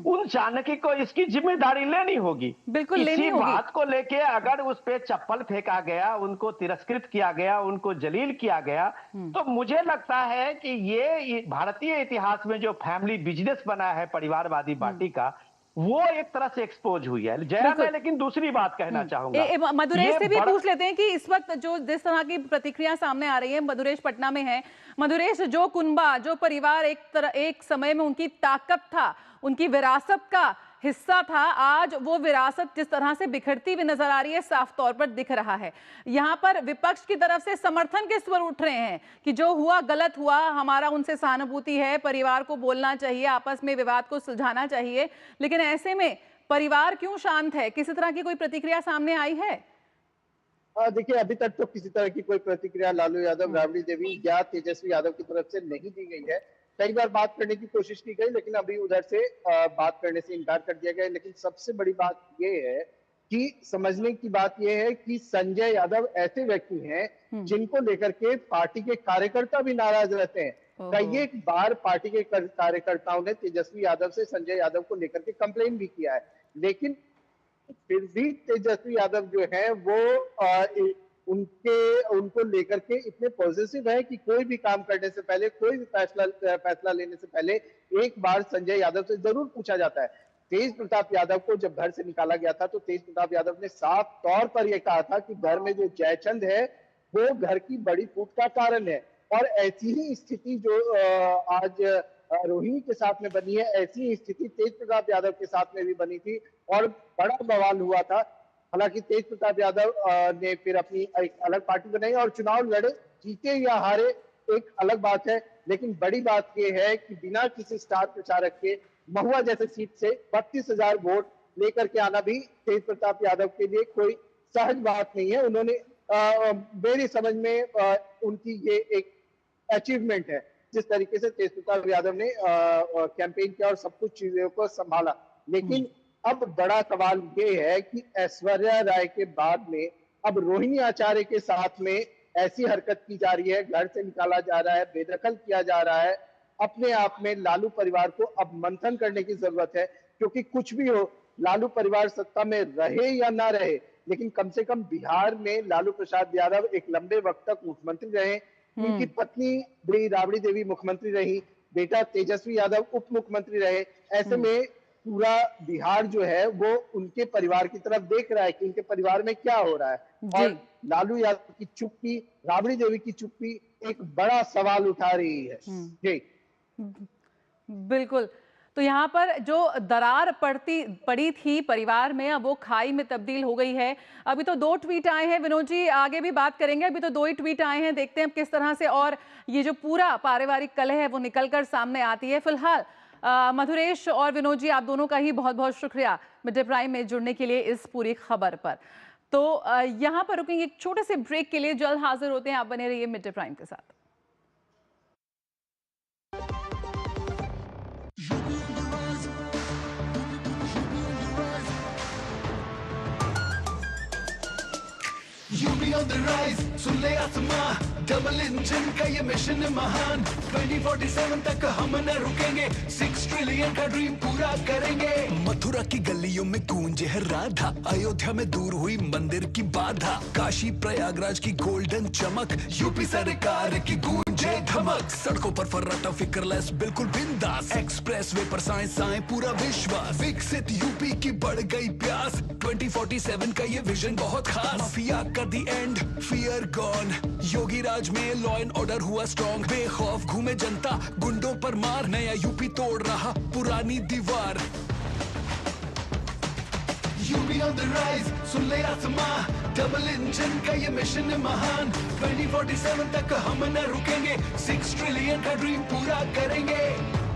उन चाणक्य को इसकी जिम्मेदारी लेनी होगी। बिल्कुल लेनी इसी होगी। बात को लेके अगर उस पे चप्पल फेंका गया, उनको तिरस्कृत किया गया, उनको जलील किया गया, तो मुझे लगता है कि ये भारतीय इतिहास में जो फैमिली बिजनेस बना है परिवारवादी पार्टी का, वो एक तरह से एक्सपोज हुई है। जया, मैं लेकिन दूसरी बात कहना चाहूंगा। मधुरेश से भी पूछ लेते हैं कि इस वक्त जो जिस तरह की प्रतिक्रिया सामने आ रही है, मधुरेश पटना में है। मधुरेश, जो कुनबा, जो परिवार एक समय में उनकी ताकत था, उनकी विरासत का हिस्सा था, आज वो विरासत जिस तरह से बिखरती हुई नजर आ रही है, साफ तौर पर दिख रहा है। यहाँ पर विपक्ष की तरफ से समर्थन के स्वर उठ रहे हैं कि जो हुआ गलत हुआ, हमारा उनसे सहानुभूति है, परिवार को बोलना चाहिए, आपस में विवाद को सुलझाना चाहिए। लेकिन ऐसे में परिवार क्यों शांत है? किसी तरह की कोई प्रतिक्रिया सामने आई है? देखिए, अभी तक तो किसी तरह की कोई प्रतिक्रिया लालू यादव, राबड़ी देवी या तेजस्वी यादव की तरफ से नहीं दी गई है। कई बार बात करने की कोशिश की गई, लेकिन अभी उधर से बात करने से इनकार कर दिया गया। लेकिन सबसे बड़ी बात यह है कि समझने की बात यह है कि संजय यादव ऐसे व्यक्ति हैं जिनको लेकर के पार्टी के कार्यकर्ता भी नाराज रहते हैं। कई एक बार पार्टी के कार्यकर्ताओं ने तेजस्वी यादव से संजय यादव को लेकर के कंप्लेन भी किया है, लेकिन फिर भी तेजस्वी यादव जो है वो उनको लेकर के इतने पॉजिटिव है कि कोई भी काम करने से पहले, कोई भी फैसला लेने से पहले एक बार संजय यादव से जरूर पूछा जाता है। तेज प्रताप यादव को जब घर से निकाला गया था तो तेज प्रताप यादव ने साफ तौर पर यह कहा था कि घर में जो जयचंद है वो घर की बड़ी फूट का कारण है। और ऐसी ही स्थिति जो आज रोहिणी के साथ में बनी है, ऐसी स्थिति तेज प्रताप यादव के साथ में भी बनी थी और बड़ा बवाल हुआ था। हालांकि तेज प्रताप यादव ने फिर अपनी एक अलग पार्टी बनाई और चुनाव लड़े, जीते या हारे एक अलग बात है। लेकिन बड़ी बात यह है कि बिना किसी स्टार प्रचारक के महुआ जैसे सीट से 32,000 वोट लेकर के आना भी तेज प्रताप यादव के लिए कोई सहज बात नहीं है। उन्होंने मेरी समझ में उनकी ये एक अचीवमेंट है, जिस तरीके से तेज प्रताप यादव ने कैंपेन किया और सब कुछ चीजों को संभाला। लेकिन अब बड़ा सवाल ये है कि ऐश्वर्या राय के बाद में अब रोहिणी आचार्य के साथ में ऐसी हरकत की जा रही है, घर से निकाला जा रहा है, बेदखल किया जा रहा है। अपने आप में लालू परिवार को अब मंथन करने की जरूरत है, क्योंकि कुछ भी हो, लालू परिवार सत्ता में रहे या ना रहे, लेकिन कम से कम बिहार में लालू प्रसाद यादव एक लंबे वक्त तक मुख्यमंत्री रहे। उनकी पत्नी राबड़ी देवी मुख्यमंत्री रही, बेटा तेजस्वी यादव उप मुख्यमंत्री रहे। ऐसे में पूरा बिहार जो है वो उनके परिवार की तरफ देख रहा है कि उनके परिवार में क्या हो रहा है। और लालू यादव की चुप्पी, राबड़ी देवी की चुप्पी एक बड़ा सवाल उठा रही है। जी बिल्कुल। तो यहाँ पर जो दरार पड़ी थी परिवार में, अब वो खाई में तब्दील हो गई है। अभी तो 2 ट्वीट आए हैं, विनोद जी आगे भी बात करेंगे, अभी तो 2 ही ट्वीट आए हैं, देखते हैं किस तरह से और ये जो पूरा पारिवारिक कलह है वो निकलकर सामने आती है। फिलहाल मधुरेश और विनोद जी, आप दोनों का ही बहुत बहुत शुक्रिया मिड डे प्राइम में जुड़ने के लिए इस पूरी खबर पर। तो यहाँ पर रुकेंगे एक छोटे से ब्रेक के लिए, जल्द हाजिर होते हैं, आप बने रहिए मिड डे प्राइम के साथ। UP on the rise, सुन ले आसमां, डबल इंजन का ये मिशन महान। 2047 तक हम न रुकेंगे, 6 ट्रिलियन का ड्रीम पूरा करेंगे। मथुरा की गलियों में गूंजे है राधा, अयोध्या में दूर हुई मंदिर की बाधा, काशी प्रयागराज की गोल्डन चमक, यूपी सरकार की गूंजे धमक। सड़कों पर फर्राटा फिक्रलेस बिल्कुल बिंदास, एक्सप्रेस वे पर साइंस आए पूरा विश्वास। विकसित यूपी की बढ़ गई प्यास, 2047 का ये विजन बहुत खास। माफिया का दी एंड, फियर गॉन, योगी राज में लॉ एंड ऑर्डर हुआ स्ट्रॉन्ग। बेखौफ घूमे जनता, गुंडों पर मार, नया यूपी तोड़ रहा पुरानी दीवार। यूपी ऑन द राइज, सुन ले आसमां, डबल इंजन का ये मिशन महान। 2047 तक हम न रुकेंगे, 6 ट्रिलियन का ड्रीम पूरा करेंगे।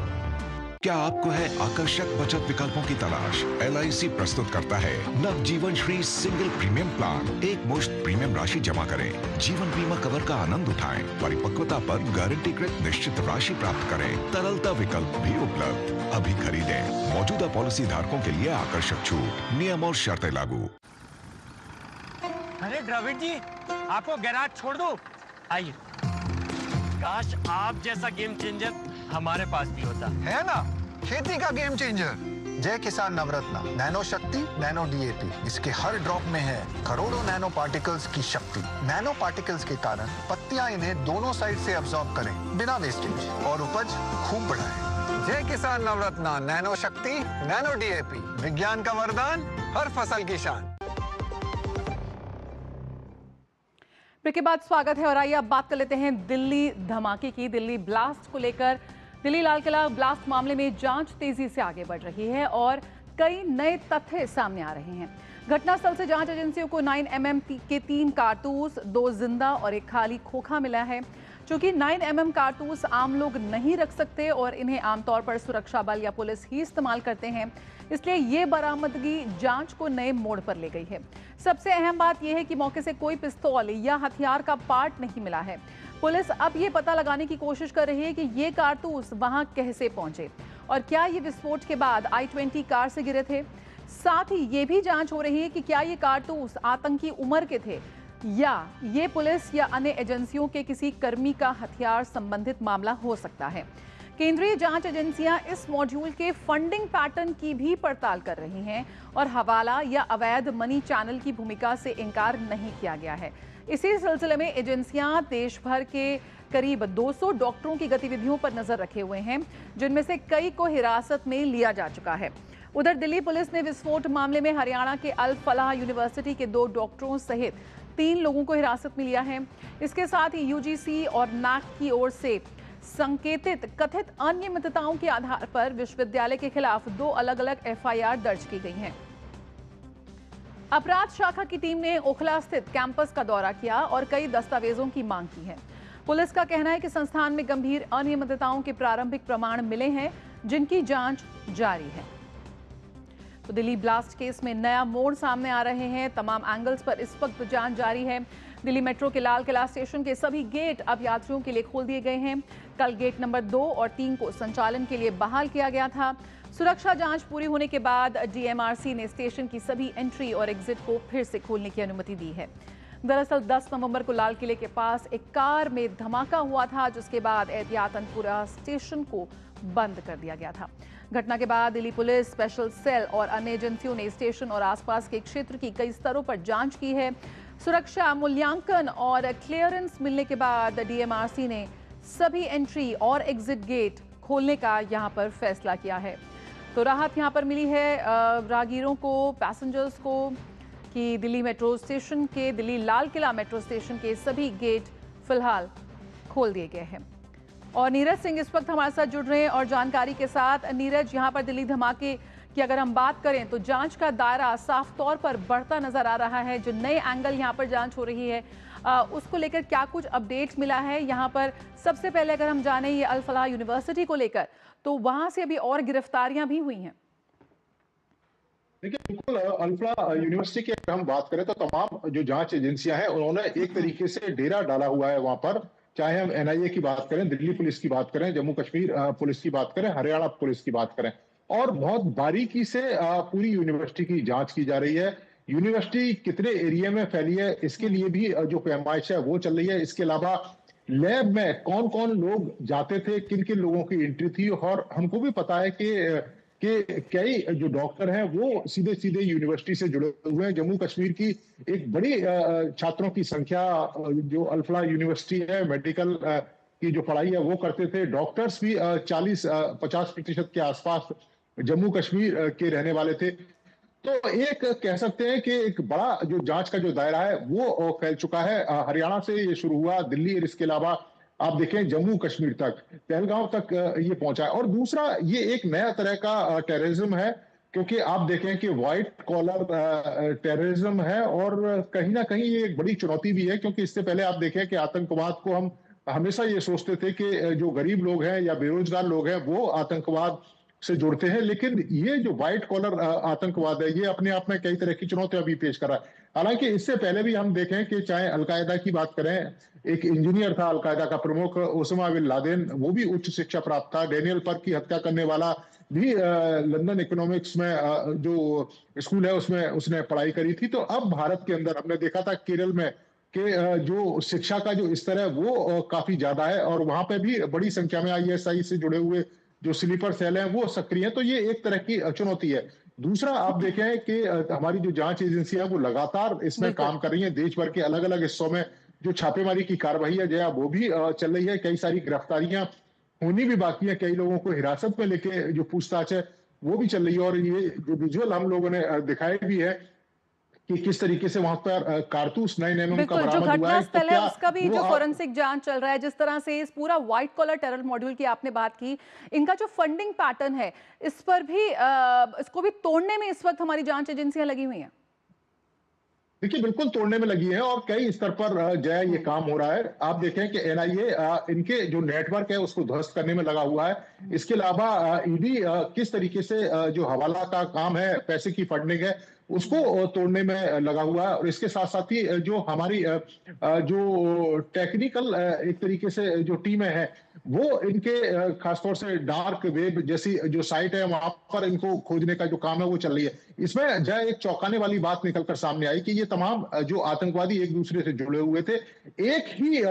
क्या आपको है आकर्षक बचत विकल्पों की तलाश? LIC प्रस्तुत करता है नवजीवन श्री सिंगल प्रीमियम प्लान। एक मुश्त प्रीमियम राशि जमा करें, जीवन बीमा कवर का आनंद उठाएं, परिपक्वता पर गारंटीकृत निश्चित राशि प्राप्त करें। तरलता विकल्प भी उपलब्ध, अभी खरीदें। मौजूदा पॉलिसी धारकों के लिए आकर्षक छूट, नियम और शर्तें लागू। अरे द्रविड़ जी, आपको गैराज छोड़ दूं? आइए। काश आप जैसा गेम चेंजर हमारे पास भी होता। है ना, खेती का गेम चेंजर जय किसान नवरत्न नैनो शक्ति नैनो डीएपी, इसके हर ड्रॉप में है करोड़ों नैनो पार्टिकल्स की शक्ति। नैनो पार्टिकल्स के कारण पत्तियां इन्हें दोनों साइड से अब्सॉर्ब करें बिना वेस्टेज और उपज खूब बढ़ाएं। जय किसान नवरत्न नैनो शक्ति नैनो डीएपी, विज्ञान का वरदान, हर फसल की शान। ब्रेक के बाद स्वागत है और आइए अब बात कर लेते हैं दिल्ली धमाके की। दिल्ली ब्लास्ट को लेकर दिल्ली लाल किला ब्लास्ट मामले में जांच तेजी से आगे बढ़ रही है और कई नए तथ्य सामने आ रहे हैं। घटनास्थल से जांच एजेंसियों को 9mm के 3 कारतूस, 2 जिंदा और एक खाली खोखा मिला है। चूंकि 9mm कारतूस आम लोग नहीं रख सकते और इन्हें आमतौर पर सुरक्षा बल या पुलिस ही इस्तेमाल करते हैं, इसलिए ये बरामदगी जांच को नए मोड़ पर ले गई है। सबसे अहम बात यह है कि मौके से कोई पिस्तौल या हथियार का पार्ट नहीं मिला है। पुलिस अब ये पता लगाने की कोशिश कर रही है कि ये कारतूस वहां कैसे पहुंचे और क्या ये विस्फोट के बाद I-20 कार से गिरे थे। साथ ही ये भी जांच हो रही है कि क्या ये कारतूस आतंकी उम्र के थे या ये पुलिस या अन्य एजेंसियों के किसी कर्मी का हथियार संबंधित मामला हो सकता है। केंद्रीय जांच एजेंसियां इस मॉड्यूल के फंडिंग पैटर्न की भी पड़ताल कर रही हैं और हवाला या अवैध मनी चैनल की भूमिका से इनकार नहीं किया गया है। इसी सिलसिले में एजेंसियां देश भर के करीब 200 डॉक्टरों की गतिविधियों पर नजर रखे हुए हैं, जिनमें से कई को हिरासत में लिया जा चुका है। उधर दिल्ली पुलिस ने विस्फोट मामले में हरियाणा के अल फलाह यूनिवर्सिटी के 2 डॉक्टरों सहित 3 लोगों को हिरासत में लिया है। इसके साथ ही यूजीसी और नैक की ओर से संकेतित कथित अनियमितताओं के आधार पर विश्वविद्यालय के खिलाफ 2 अलग-अलग एफआईआर दर्ज की गई हैं। अपराध शाखा की टीम ने ओखला स्थित कैंपस का दौरा किया और कई दस्तावेजों की मांग की है। पुलिस का कहना है कि संस्थान में गंभीर अनियमितताओं के प्रारंभिक प्रमाण मिले हैं, जिनकी जांच जारी है। तो दिल्ली ब्लास्ट केस में नया मोड़ सामने आ रहे हैं। तमाम एंगल्स पर इस वक्त जांच जारी है। दिल्ली मेट्रो के लाल किला स्टेशन के सभी गेट अब यात्रियों के लिए खोल दिए गए हैं। कल गेट नंबर 2 और 3 को संचालन के लिए बहाल किया गया था। सुरक्षा जांच पूरी होने के बाद डीएमआरसी ने स्टेशन की सभी एंट्री और एग्जिट को फिर से खोलने की अनुमति दी है। दरअसल 10 नवंबर को लाल किले के पास एक कार में धमाका हुआ था, जिसके बाद एहतियातन पूरा स्टेशन को बंद कर दिया गया था। घटना के बाद दिल्ली पुलिस, स्पेशल सेल और अन्य एजेंसियों ने स्टेशन और आसपास के क्षेत्र की कई स्तरों पर जांच की है। सुरक्षा मूल्यांकन और क्लियरेंस मिलने के बाद डीएमआरसी ने सभी एंट्री और एग्जिट गेट खोलने का यहां पर फैसला किया है। तो राहत यहां पर मिली है राहगीरों को, पैसेंजर्स को, कि दिल्ली मेट्रो स्टेशन के, दिल्ली लाल किला मेट्रो स्टेशन के सभी गेट फिलहाल खोल दिए गए हैं। और नीरज सिंह इस वक्त हमारे साथ जुड़ रहे हैं और जानकारी के साथ। नीरज, यहाँ पर दिल्ली धमाके की अगर हम बात करें तो जांच का दायरा साफ तौर पर बढ़ता नजर आ रहा है। जो नए एंगल यहाँ पर जांच हो रही है उसको लेकर क्या कुछ अपडेट्स मिला है यहाँ पर? सबसे पहले अगर हम जाने ये अल फलाह यूनिवर्सिटी को लेकर, तो वहां से अभी और गिरफ्तारियां भी हुई हैं। देखिए, बिल्कुल अल फलाह यूनिवर्सिटी की अगर हम बात करें तो तमाम जो जांच एजेंसियां हैं उन्होंने एक तरीके से डेरा डाला हुआ है वहां पर। चाहे हम एनआईए की बात करें, दिल्ली पुलिस की बात करें, जम्मू कश्मीर पुलिस की बात करें, हरियाणा पुलिस की बात करें, और बहुत बारीकी से पूरी यूनिवर्सिटी की जांच की जा रही है। यूनिवर्सिटी कितने एरिया में फैली है इसके लिए भी जो पैमाइश है वो चल रही है। इसके अलावा लैब में कौन कौन लोग जाते थे, किन किन लोगों की एंट्री थी, और हमको भी पता है कि कई जो डॉक्टर हैं वो सीधे सीधे यूनिवर्सिटी से जुड़े हुए हैं। जम्मू कश्मीर की एक बड़ी छात्रों की संख्या जो अल फलाह यूनिवर्सिटी है, मेडिकल की जो पढ़ाई है वो करते थे। डॉक्टर्स भी 40-50% के आसपास जम्मू कश्मीर के रहने वाले थे। तो एक कह सकते हैं कि एक बड़ा जो जांच का जो दायरा है वो फैल चुका है। हरियाणा से ये शुरू हुआ, दिल्ली और इसके अलावा आप देखें जम्मू कश्मीर तक, पहलगांव तक ये पहुंचा है। और दूसरा, ये एक नया तरह का टेररिज्म है, क्योंकि आप देखें कि व्हाइट कॉलर टेररिज्म है और कहीं ना कहीं ये एक बड़ी चुनौती भी है, क्योंकि इससे पहले आप देखें कि आतंकवाद को हम हमेशा ये सोचते थे कि जो गरीब लोग हैं या बेरोजगार लोग हैं वो आतंकवाद से जुड़ते हैं, लेकिन ये जो व्हाइट कॉलर आतंकवाद है ये अपने आप में कई तरह की चुनौतियां भी पेश कर रहा है। हालांकि इससे पहले भी हम देखें कि चाहे अलकायदा की बात करें, एक इंजीनियर था अलकायदा का प्रमुख ओसामा बिन लादेन, वो भी उच्च शिक्षा प्राप्त था। डेनियल पर्क की हत्या करने वाला भी लंदन इकोनॉमिक्स में जो स्कूल है उसमें उसने पढ़ाई करी थी। तो अब भारत के अंदर हमने देखा था केरल में कि जो शिक्षा का जो स्तर है वो काफी ज्यादा है, और वहां पे भी बड़ी संख्या में ISI से जुड़े हुए जो स्लीपर सेल हैं वो सक्रिय हैं। तो ये एक तरह की चुनौती है। दूसरा, आप देखें कि हमारी जो जांच एजेंसियां वो लगातार इसमें काम कर रही हैं। देश भर के अलग अलग हिस्सों में जो छापेमारी की कार्रवाई है जया, वो भी चल रही है। कई सारी गिरफ्तारियां होनी भी बाकी है, कई लोगों को हिरासत में लेके जो पूछताछ है वो भी चल रही है। और ये जो विजुअल हम लोगों ने दिखाए भी है कि किस तरीके से वहां पर कारतूस 9mm का जो बरामद हुआ घटना है। स्थल है उसका भी जो वो फोरेंसिक जांच चल रहा है, जिस तरह से इस पूरा व्हाइट कॉलर टेरर मॉड्यूल की आपने बात की, इनका जो फंडिंग पैटर्न है इस पर भी इसको भी तोड़ने में इस वक्त हमारी जांच एजेंसियां लगी हुई हैं। देखिए, बिल्कुल तोड़ने में लगी है और कई स्तर पर जय ये काम हो रहा है। आप देखें कि NIA इनके जो नेटवर्क है उसको ध्वस्त करने में लगा हुआ है। इसके अलावा ED किस तरीके से जो हवाला का काम है, पैसे की फंडिंग है, उसको तोड़ने में लगा हुआ है। और इसके साथ साथ ही जो हमारी जो टेक्निकल एक तरीके से जो टीमें हैं वो इनके खासतौर से डार्क वेब जैसी जो साइट है वहां पर इनको खोजने का जो काम है वो चल रही है। इसमें जय एक चौंकाने वाली बात निकलकर सामने आई कि ये तमाम जो आतंकवादी एक दूसरे से जुड़े हुए थे, एक ही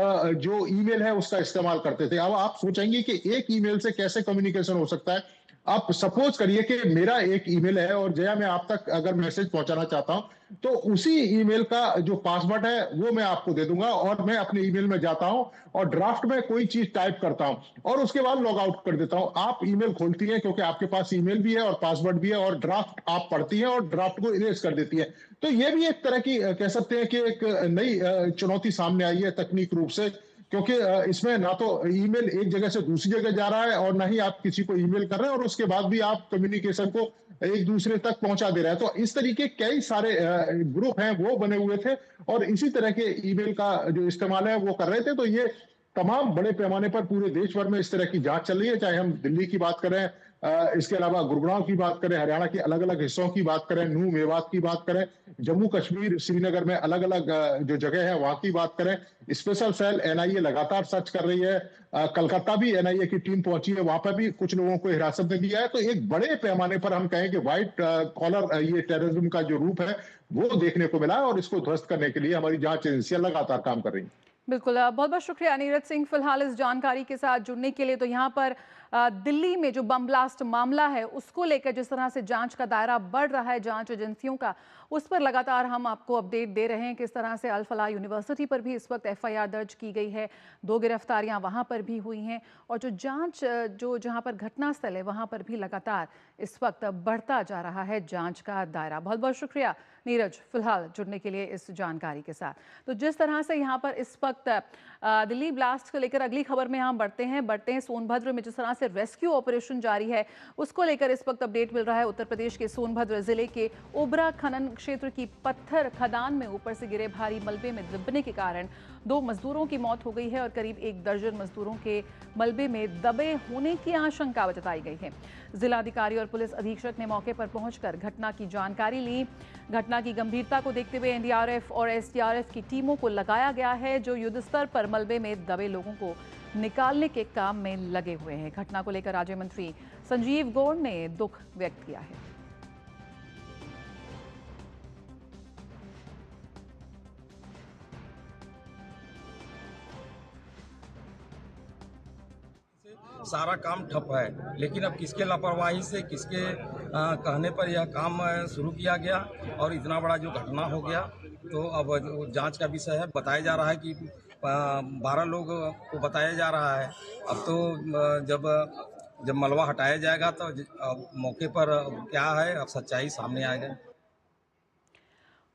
जो ईमेल है उसका इस्तेमाल करते थे। अब आप सोचेंगे कि एक ईमेल से कैसे कम्युनिकेशन हो सकता है। आप सपोज करिए कि मेरा एक ईमेल है और जया मैं आप तक अगर मैसेज पहुंचाना चाहता हूं तो उसी ईमेल का जो पासवर्ड है वो मैं आपको दे दूंगा, और मैं अपने ईमेल में जाता हूं और ड्राफ्ट में कोई चीज टाइप करता हूं और उसके बाद लॉग आउट कर देता हूं। आप ईमेल खोलती हैं क्योंकि आपके पास ईमेल भी है और पासवर्ड भी है, और ड्राफ्ट आप पढ़ती हैं और ड्राफ्ट को इरेज कर देती है। तो ये भी एक तरह की कह सकते हैं कि एक नई चुनौती सामने आई है तकनीक रूप से, क्योंकि इसमें ना तो ईमेल एक जगह से दूसरी जगह जा रहा है और ना ही आप किसी को ईमेल कर रहे हैं और उसके बाद भी आप कम्युनिकेशन को एक दूसरे तक पहुंचा दे रहे हैं। तो इस तरीके कई सारे ग्रुप हैं वो बने हुए थे और इसी तरह के ईमेल का जो इस्तेमाल है वो कर रहे थे। तो ये तमाम बड़े पैमाने पर पूरे देश भर में इस तरह की जांच चल रही है, चाहे हम दिल्ली की बात करें, इसके अलावा गुरुग्राम की बात करें, हरियाणा के अलग अलग हिस्सों की बात करें, नूह मेवात की बात करें, जम्मू कश्मीर श्रीनगर में अलग अलग जो जगह है वहां की बात करें। स्पेशल सेल NIA लगातार सर्च कर रही है। कलकत्ता भी NIA की टीम पहुंची है, वहां पर भी कुछ लोगों को हिरासत में लिया है। तो एक बड़े पैमाने पर हम कहें कि व्हाइट कॉलर ये टेररिज्म का जो रूप है वो देखने को मिला है और इसको ध्वस्त करने के लिए हमारी जांच एजेंसियां लगातार काम कर रही हैं। बिल्कुल, बहुत बहुत शुक्रिया नीरज सिंह फिलहाल इस जानकारी के साथ जुड़ने के लिए। तो यहाँ पर दिल्ली में जो बम ब्लास्ट मामला है उसको लेकर जिस तरह से जांच का दायरा बढ़ रहा है जांच एजेंसियों का, उस पर लगातार हम आपको अपडेट दे रहे हैं। किस तरह से अल फलाह यूनिवर्सिटी पर भी इस वक्त FIR दर्ज की गई है, 2 गिरफ्तारियां वहां पर भी हुई हैं और जो जांच जो जहां पर घटनास्थल है वहां पर भी लगातार इस वक्त बढ़ता जा रहा है जांच का दायरा। बहुत बहुत शुक्रिया नीरज फिलहाल जुड़ने के लिए इस जानकारी के साथ। तो जिस तरह से यहाँ पर इस वक्त दिल्ली ब्लास्ट को लेकर अगली खबर में हम बढ़ते हैं सोनभद्र में जिस तरह से रेस्क्यू ऑपरेशन जारी है उसको लेकर इस वक्त अपडेट मिल रहा है। उत्तर प्रदेश के सोनभद्र जिले के ओबरा खनन क्षेत्र की पत्थर खदान में ऊपर से गिरे भारी मलबे में दबने के कारण 2 मजदूरों की मौत हो गई है और करीब 1 दर्जन मजदूरों के मलबे में दबे होने की आशंका जताई गई है। जिलाधिकारी और पुलिस अधीक्षक ने मौके पर पहुंचकर घटना की जानकारी ली। घटना की गंभीरता को देखते हुए NDRF और SDRF की टीमों को लगाया गया है जो युद्ध स्तर पर मलबे में दबे लोगों को निकालने के काम में लगे हुए हैं। घटना को लेकर राज्य मंत्री संजीव गौड़ ने दुख व्यक्त किया है। सारा काम ठप है, लेकिन अब किसके लापरवाही से किसके कहने पर यह काम शुरू किया गया और इतना बड़ा जो घटना हो गया, तो अब जांच का विषय है। बताया जा रहा है कि 12 लोग को बताया जा रहा है। अब तो जब मलबा हटाया जाएगा तो मौके पर क्या है अब सच्चाई सामने आएगा।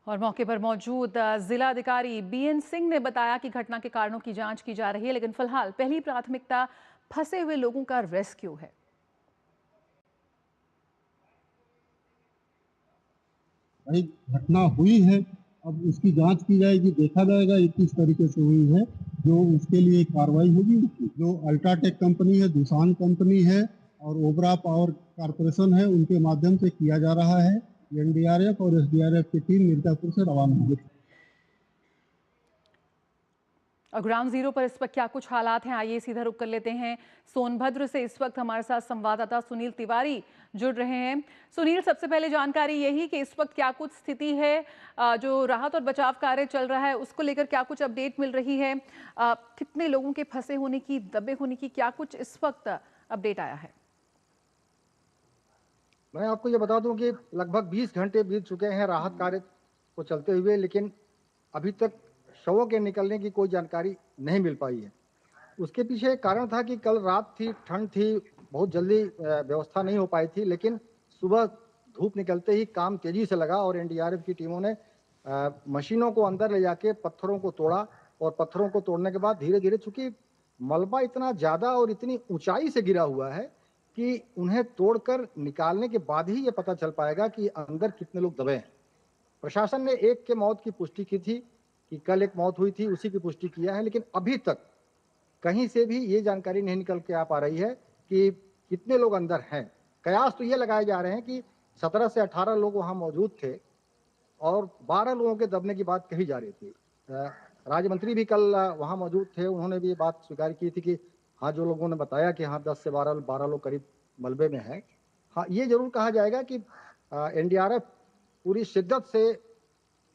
और मौके पर मौजूद जिलाधिकारी BN सिंह ने बताया कि घटना के कारणों की जांच की जा रही है, लेकिन फिलहाल पहली प्राथमिकता फंसे हुए लोगों का रेस्क्यू है। भाई घटना हुई है, अब उसकी जांच की जाएगी, देखा जाएगा ये किस तरीके से हुई है, जो उसके लिए कार्रवाई होगी। जो अल्ट्राटेक कंपनी है, दूसान कंपनी है और ओबरा पावर कारपोरेशन है, उनके माध्यम से किया जा रहा है। NDRF और SDRF की टीम मिर्जापुर से रवाना हुई। ग्राउंड जीरो पर इस वक्त क्या कुछ हालात हैं, आइए सीधा रुक कर लेते हैं। सोनभद्र से इस वक्त हमारे साथ संवाददाता सुनील तिवारी जुड़ रहे हैं। सुनील, सबसे पहले जानकारी यही कि इस वक्त क्या कुछ स्थिति है, जो राहत और बचाव कार्य चल रहा है उसको लेकर क्या कुछ अपडेट मिल रही है, कितने लोगों के फंसे होने की, दबे होने की क्या कुछ इस वक्त अपडेट आया है? मैं आपको ये बता दूं कि लगभग 20 घंटे बीत चुके हैं राहत कार्य को चलते हुए, लेकिन अभी तक शवों के निकलने की कोई जानकारी नहीं मिल पाई है। उसके पीछे एक कारण था कि कल रात थी, ठंड थी, बहुत जल्दी व्यवस्था नहीं हो पाई थी, लेकिन सुबह धूप निकलते ही काम तेजी से लगा और एनडीआरएफ की टीमों ने मशीनों को अंदर ले जाके पत्थरों को तोड़ा और पत्थरों को तोड़ने के बाद धीरे धीरे, चूंकि मलबा इतना ज्यादा और इतनी ऊंचाई से गिरा हुआ है कि उन्हें तोड़कर निकालने के बाद ही ये पता चल पाएगा कि अंदर कितने लोग दबे हैं। प्रशासन ने एक के मौत की पुष्टि की थी कि कल एक मौत हुई थी, उसी की पुष्टि किया है, लेकिन अभी तक कहीं से भी ये जानकारी नहीं निकल के आ पा रही है कि कितने लोग अंदर हैं। कयास तो ये लगाए जा रहे हैं कि 17 से 18 लोग वहाँ मौजूद थे और 12 लोगों के दबने की बात कही जा रही थी। राज्य मंत्री भी कल वहाँ मौजूद थे, उन्होंने भी ये बात स्वीकार की थी कि हाँ, जो लोगों ने बताया कि हाँ 10 से 12 लोग करीब मलबे में हैं। हाँ, ये जरूर कहा जाएगा कि एनडीआरएफ पूरी शिद्दत से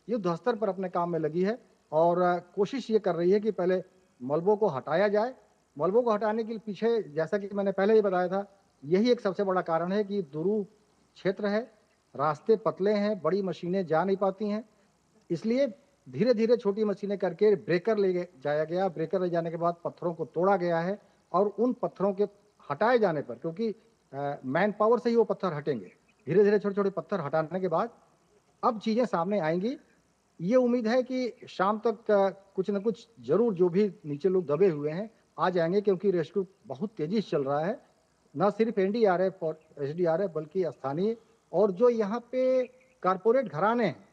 युद्ध स्तर पर अपने काम में लगी है और कोशिश ये कर रही है कि पहले मलबों को हटाया जाए। मलबों को हटाने के पीछे, जैसा कि मैंने पहले ही बताया था, यही एक सबसे बड़ा कारण है कि दुरूह क्षेत्र है, रास्ते पतले हैं, बड़ी मशीनें जा नहीं पाती हैं, इसलिए धीरे धीरे छोटी मशीनें करके ब्रेकर ले जाया गया। ब्रेकर ले जाने के बाद पत्थरों को तोड़ा गया है और उन पत्थरों के हटाए जाने पर, क्योंकि मैन पावर से ही वो पत्थर हटेंगे, धीरे धीरे छोटे छोटे पत्थर हटाने के बाद अब चीजें सामने आएंगी। ये उम्मीद है कि शाम तक कुछ न कुछ जरूर जो भी नीचे लोग दबे हुए हैं आ जाएंगे, क्योंकि रेस्क्यू बहुत तेजी से चल रहा है। न सिर्फ एनडीआरएफ और एसडीआरएफ बल्कि स्थानीय और जो यहाँ पे कारपोरेट घराने हैं,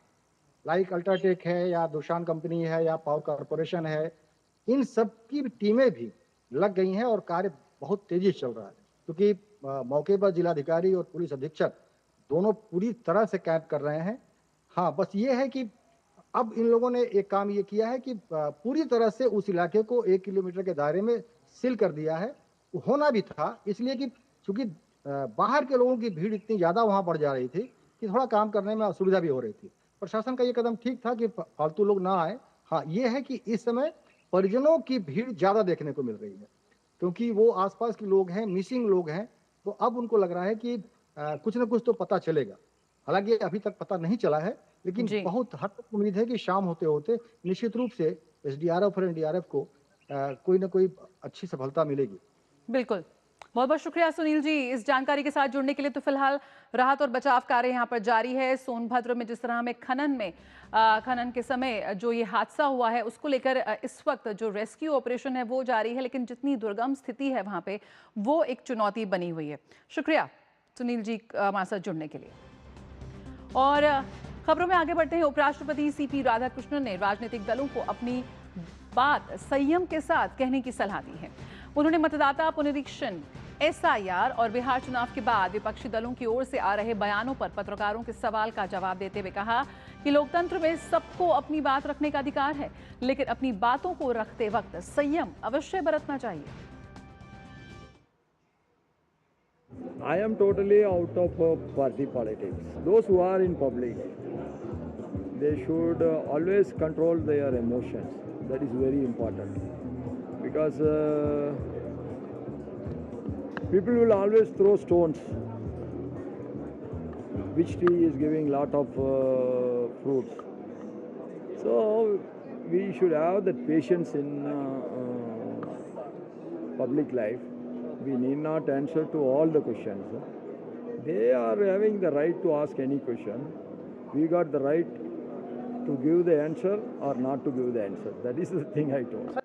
लाइक अल्ट्राटेक है या दुशान कंपनी है या पावर कॉरपोरेशन है, इन सब की टीमें भी लग गई हैं और कार्य बहुत तेजी से चल रहा है, क्योंकि मौके पर जिलाधिकारी और पुलिस अधीक्षक दोनों पूरी तरह से कैंप कर रहे हैं। हाँ, बस ये है कि अब इन लोगों ने एक काम ये किया है कि पूरी तरह से उस इलाके को 1 किलोमीटर के दायरे में सील कर दिया है। होना भी था, इसलिए कि चूंकि बाहर के लोगों की भीड़ इतनी ज्यादा वहां बढ़ जा रही थी कि थोड़ा काम करने में असुविधा भी हो रही थी। प्रशासन का ये कदम ठीक था कि फालतू लोग ना आए। हाँ, ये है कि इस समय परिजनों की भीड़ ज्यादा देखने को मिल रही है, क्योंकि वो आसपास के लोग हैं, मिसिंग लोग हैं, तो अब उनको लग रहा है कि कुछ न कुछ तो पता चलेगा। हालांकि अभी तक पता नहीं चला है, लेकिन बहुत हद तक उम्मीद है कि शाम होते होते निश्चित रूप से एसडीआरएफ और एनडीआरएफ को कोई ना कोई अच्छी सफलता मिलेगी। बिल्कुल, बहुत बहुत शुक्रिया सुनील जी इस जानकारी के साथ जुड़ने के लिए। तो फिलहाल राहत और बचाव कार्य यहाँ पर जारी है। सोनभद्र में जिस तरह हमें खनन के समय जो ये हादसा हुआ है उसको लेकर इस वक्त जो रेस्क्यू ऑपरेशन है वो जारी है, लेकिन जितनी दुर्गम स्थिति है वहाँ पे वो एक चुनौती बनी हुई है। शुक्रिया सुनील जी हमारे साथ जुड़ने के लिए। और खबरों में आगे बढ़ते हैं। उपराष्ट्रपति सीपी राधाकृष्णन ने राजनीतिक दलों को अपनी बात संयम के साथ कहने की सलाह दी है। उन्होंने मतदाता पुनरीक्षण, एसआईआर और बिहार चुनाव के बाद विपक्षी दलों की ओर से आ रहे बयानों पर पत्रकारों के सवाल का जवाब देते हुए कहा कि लोकतंत्र में सबको अपनी बात रखने का अधिकार है, लेकिन अपनी बातों को रखते वक्त संयम अवश्य बरतना चाहिए। I am totally out of party politics. Those who are in public, they should always control their emotions. That is very important, because people will always throw stones. Which tree is giving lot of fruits? So we should have that patience in public life. We need not answer to all the questions. They are having the right to ask any question. We got the right to give the answer or not to give the answer. That is the thing I told.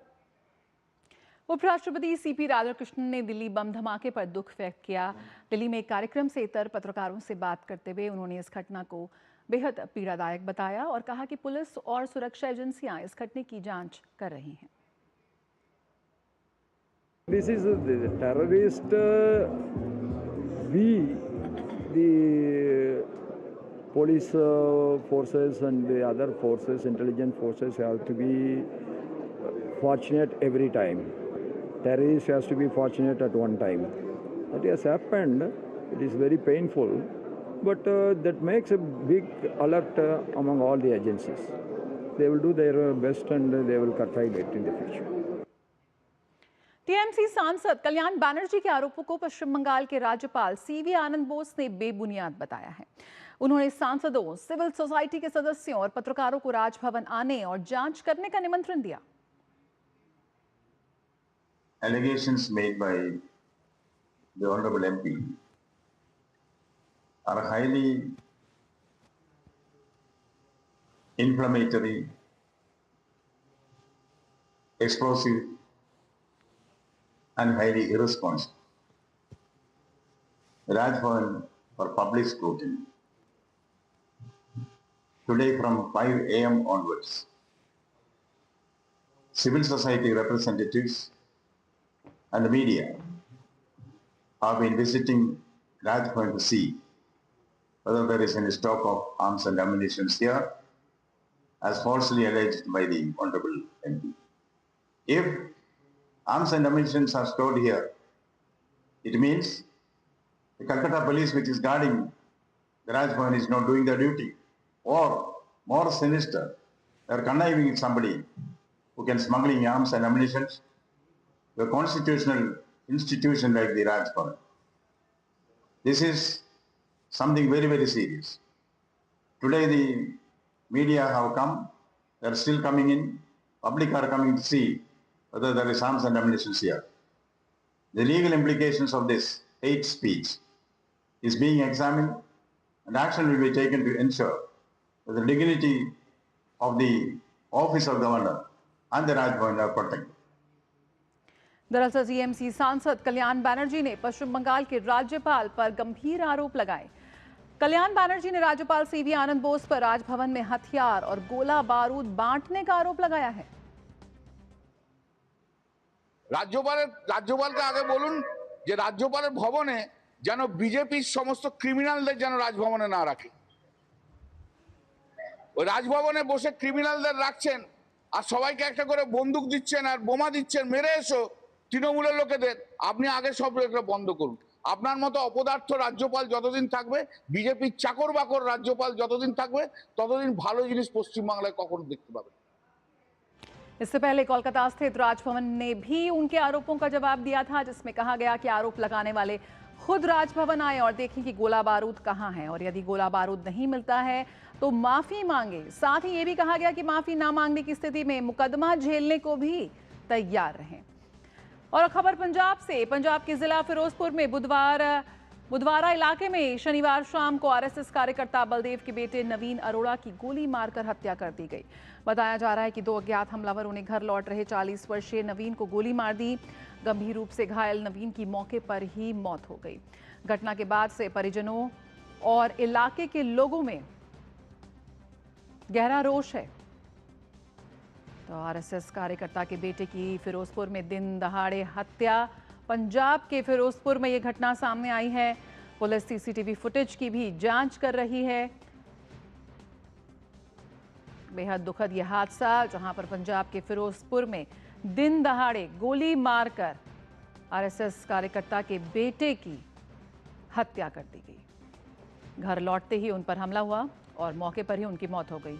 उपराष्ट्रपति CP Radhakrishnan ने दिल्ली बम धमाके पर दुख व्यक्त किया। दिल्ली में एक कार्यक्रम से इतर पत्रकारों से बात करते हुए उन्होंने इस घटना को बेहद पीड़ादायक बताया और कहा कि पुलिस और सुरक्षा एजेंसियां इस घटने की जांच कर रही हैं। This is the terrorist. The police forces and the other forces, intelligence forces, have to be fortunate every time. Terrorist has to be fortunate at one time. That has happened. It is very painful, but that makes a big alert among all the agencies. They will do their best and they will curtail it in the future. TMC सांसद कल्याण बैनर्जी के आरोपों को पश्चिम बंगाल के राज्यपाल CV आनंद बोस ने बेबुनियाद बताया है। उन्होंने सांसदों, सिविल सोसाइटी के सदस्यों और पत्रकारों को राजभवन आने और जांच करने का निमंत्रण दिया। Allegations made by the Honorable MP are highly inflammatory, explosive, and highly irresponsible. Rajbhavan for public scrutiny. Today from 5 a.m. onwards, civil society representatives and the media have been visiting Rajbhavan to see whether there is any stock of arms and ammunition here, as falsely alleged by the Honorable MP. If arms and ammunition are stored here, it means the Calcutta police, which is guarding the Rajbhavan, is not doing their duty. Or, more sinister, they are conniving somebody who can smuggling arms and ammunition to a constitutional institution like the Rajbhavan. This is something very, very serious. Today the media have come, they are still coming in, public are coming to see whether there is arms and ammunition here. The legal implications of this hate speech is being examined and action will be taken to ensure that the dignity of the office of governor and the Rajbhavan are protected. दरअसल TMC सांसद कल्याण बैनर्जी ने पश्चिम बंगाल के राज्यपाल पर गंभीर आरोप लगाए। कल्याण बैनर्जी ने राज्यपाल सीवी आनंद बोस पर राजभवन में हथियार और गोला बारूद बांटने का आरोप लगाया है। রাজ্যপালকে আগে বলুন যে রাজ্যপালের ভবনে যেন বিজেপির সমস্ত ক্রিমিনালদের যেন রাজভবনে না রাখে। ওই রাজভবনে বসে ক্রিমিনালদের রাখছেন আর সবাইকে একটা করে বন্দুক দিচ্ছেন আর বোমা দিচ্ছেন, মেরে এসো তৃণমূলের লোকেদের। আপনি আগে সব এটা বন্ধ করুন। আপনার মতো অপদার্থ রাজ্যপাল যতদিন থাকবে, বিজেপির চাকর বাকর রাজ্যপাল যতদিন থাকবে, ততদিন ভালো জিনিস পশ্চিমবাংলায় কখনো দেখতে পাবে। इससे पहले कोलकाता स्थित राजभवन ने भी उनके आरोपों का जवाब दिया था, जिसमें कहा गया कि आरोप लगाने वाले खुद राजभवन आए और देखें कि गोला बारूद कहां है और यदि गोला बारूद नहीं मिलता है तो माफी मांगे। साथ ही ये भी कहा गया कि माफी ना मांगने की स्थिति में मुकदमा झेलने को भी तैयार रहें। और खबर पंजाब से। पंजाब के जिला फिरोजपुर में बुधवारा इलाके में शनिवार शाम को आरएसएस कार्यकर्ता बलदेव के बेटे नवीन अरोड़ा की गोली मारकर हत्या कर दी गई। बताया जा रहा है कि दो अज्ञात हमलावरों ने घर लौट रहे 40 वर्षीय नवीन को गोली मार दी। गंभीर रूप से घायल नवीन की मौके पर ही मौत हो गई। घटना के बाद से परिजनों और इलाके के लोगों में गहरा रोष है। तो आरएसएस कार्यकर्ता के बेटे की फिरोजपुर में दिन दहाड़े हत्या। पंजाब के फिरोजपुर में यह घटना सामने आई है। पुलिस सीसीटीवी फुटेज की भी जांच कर रही है। बेहद दुखद यह हादसा, जहां पर पंजाब के फिरोजपुर में दिन दहाड़े गोली मारकर आरएसएस कार्यकर्ता के बेटे की हत्या कर दी गई। घर लौटते ही उन पर हमला हुआ और मौके पर ही उनकी मौत हो गई।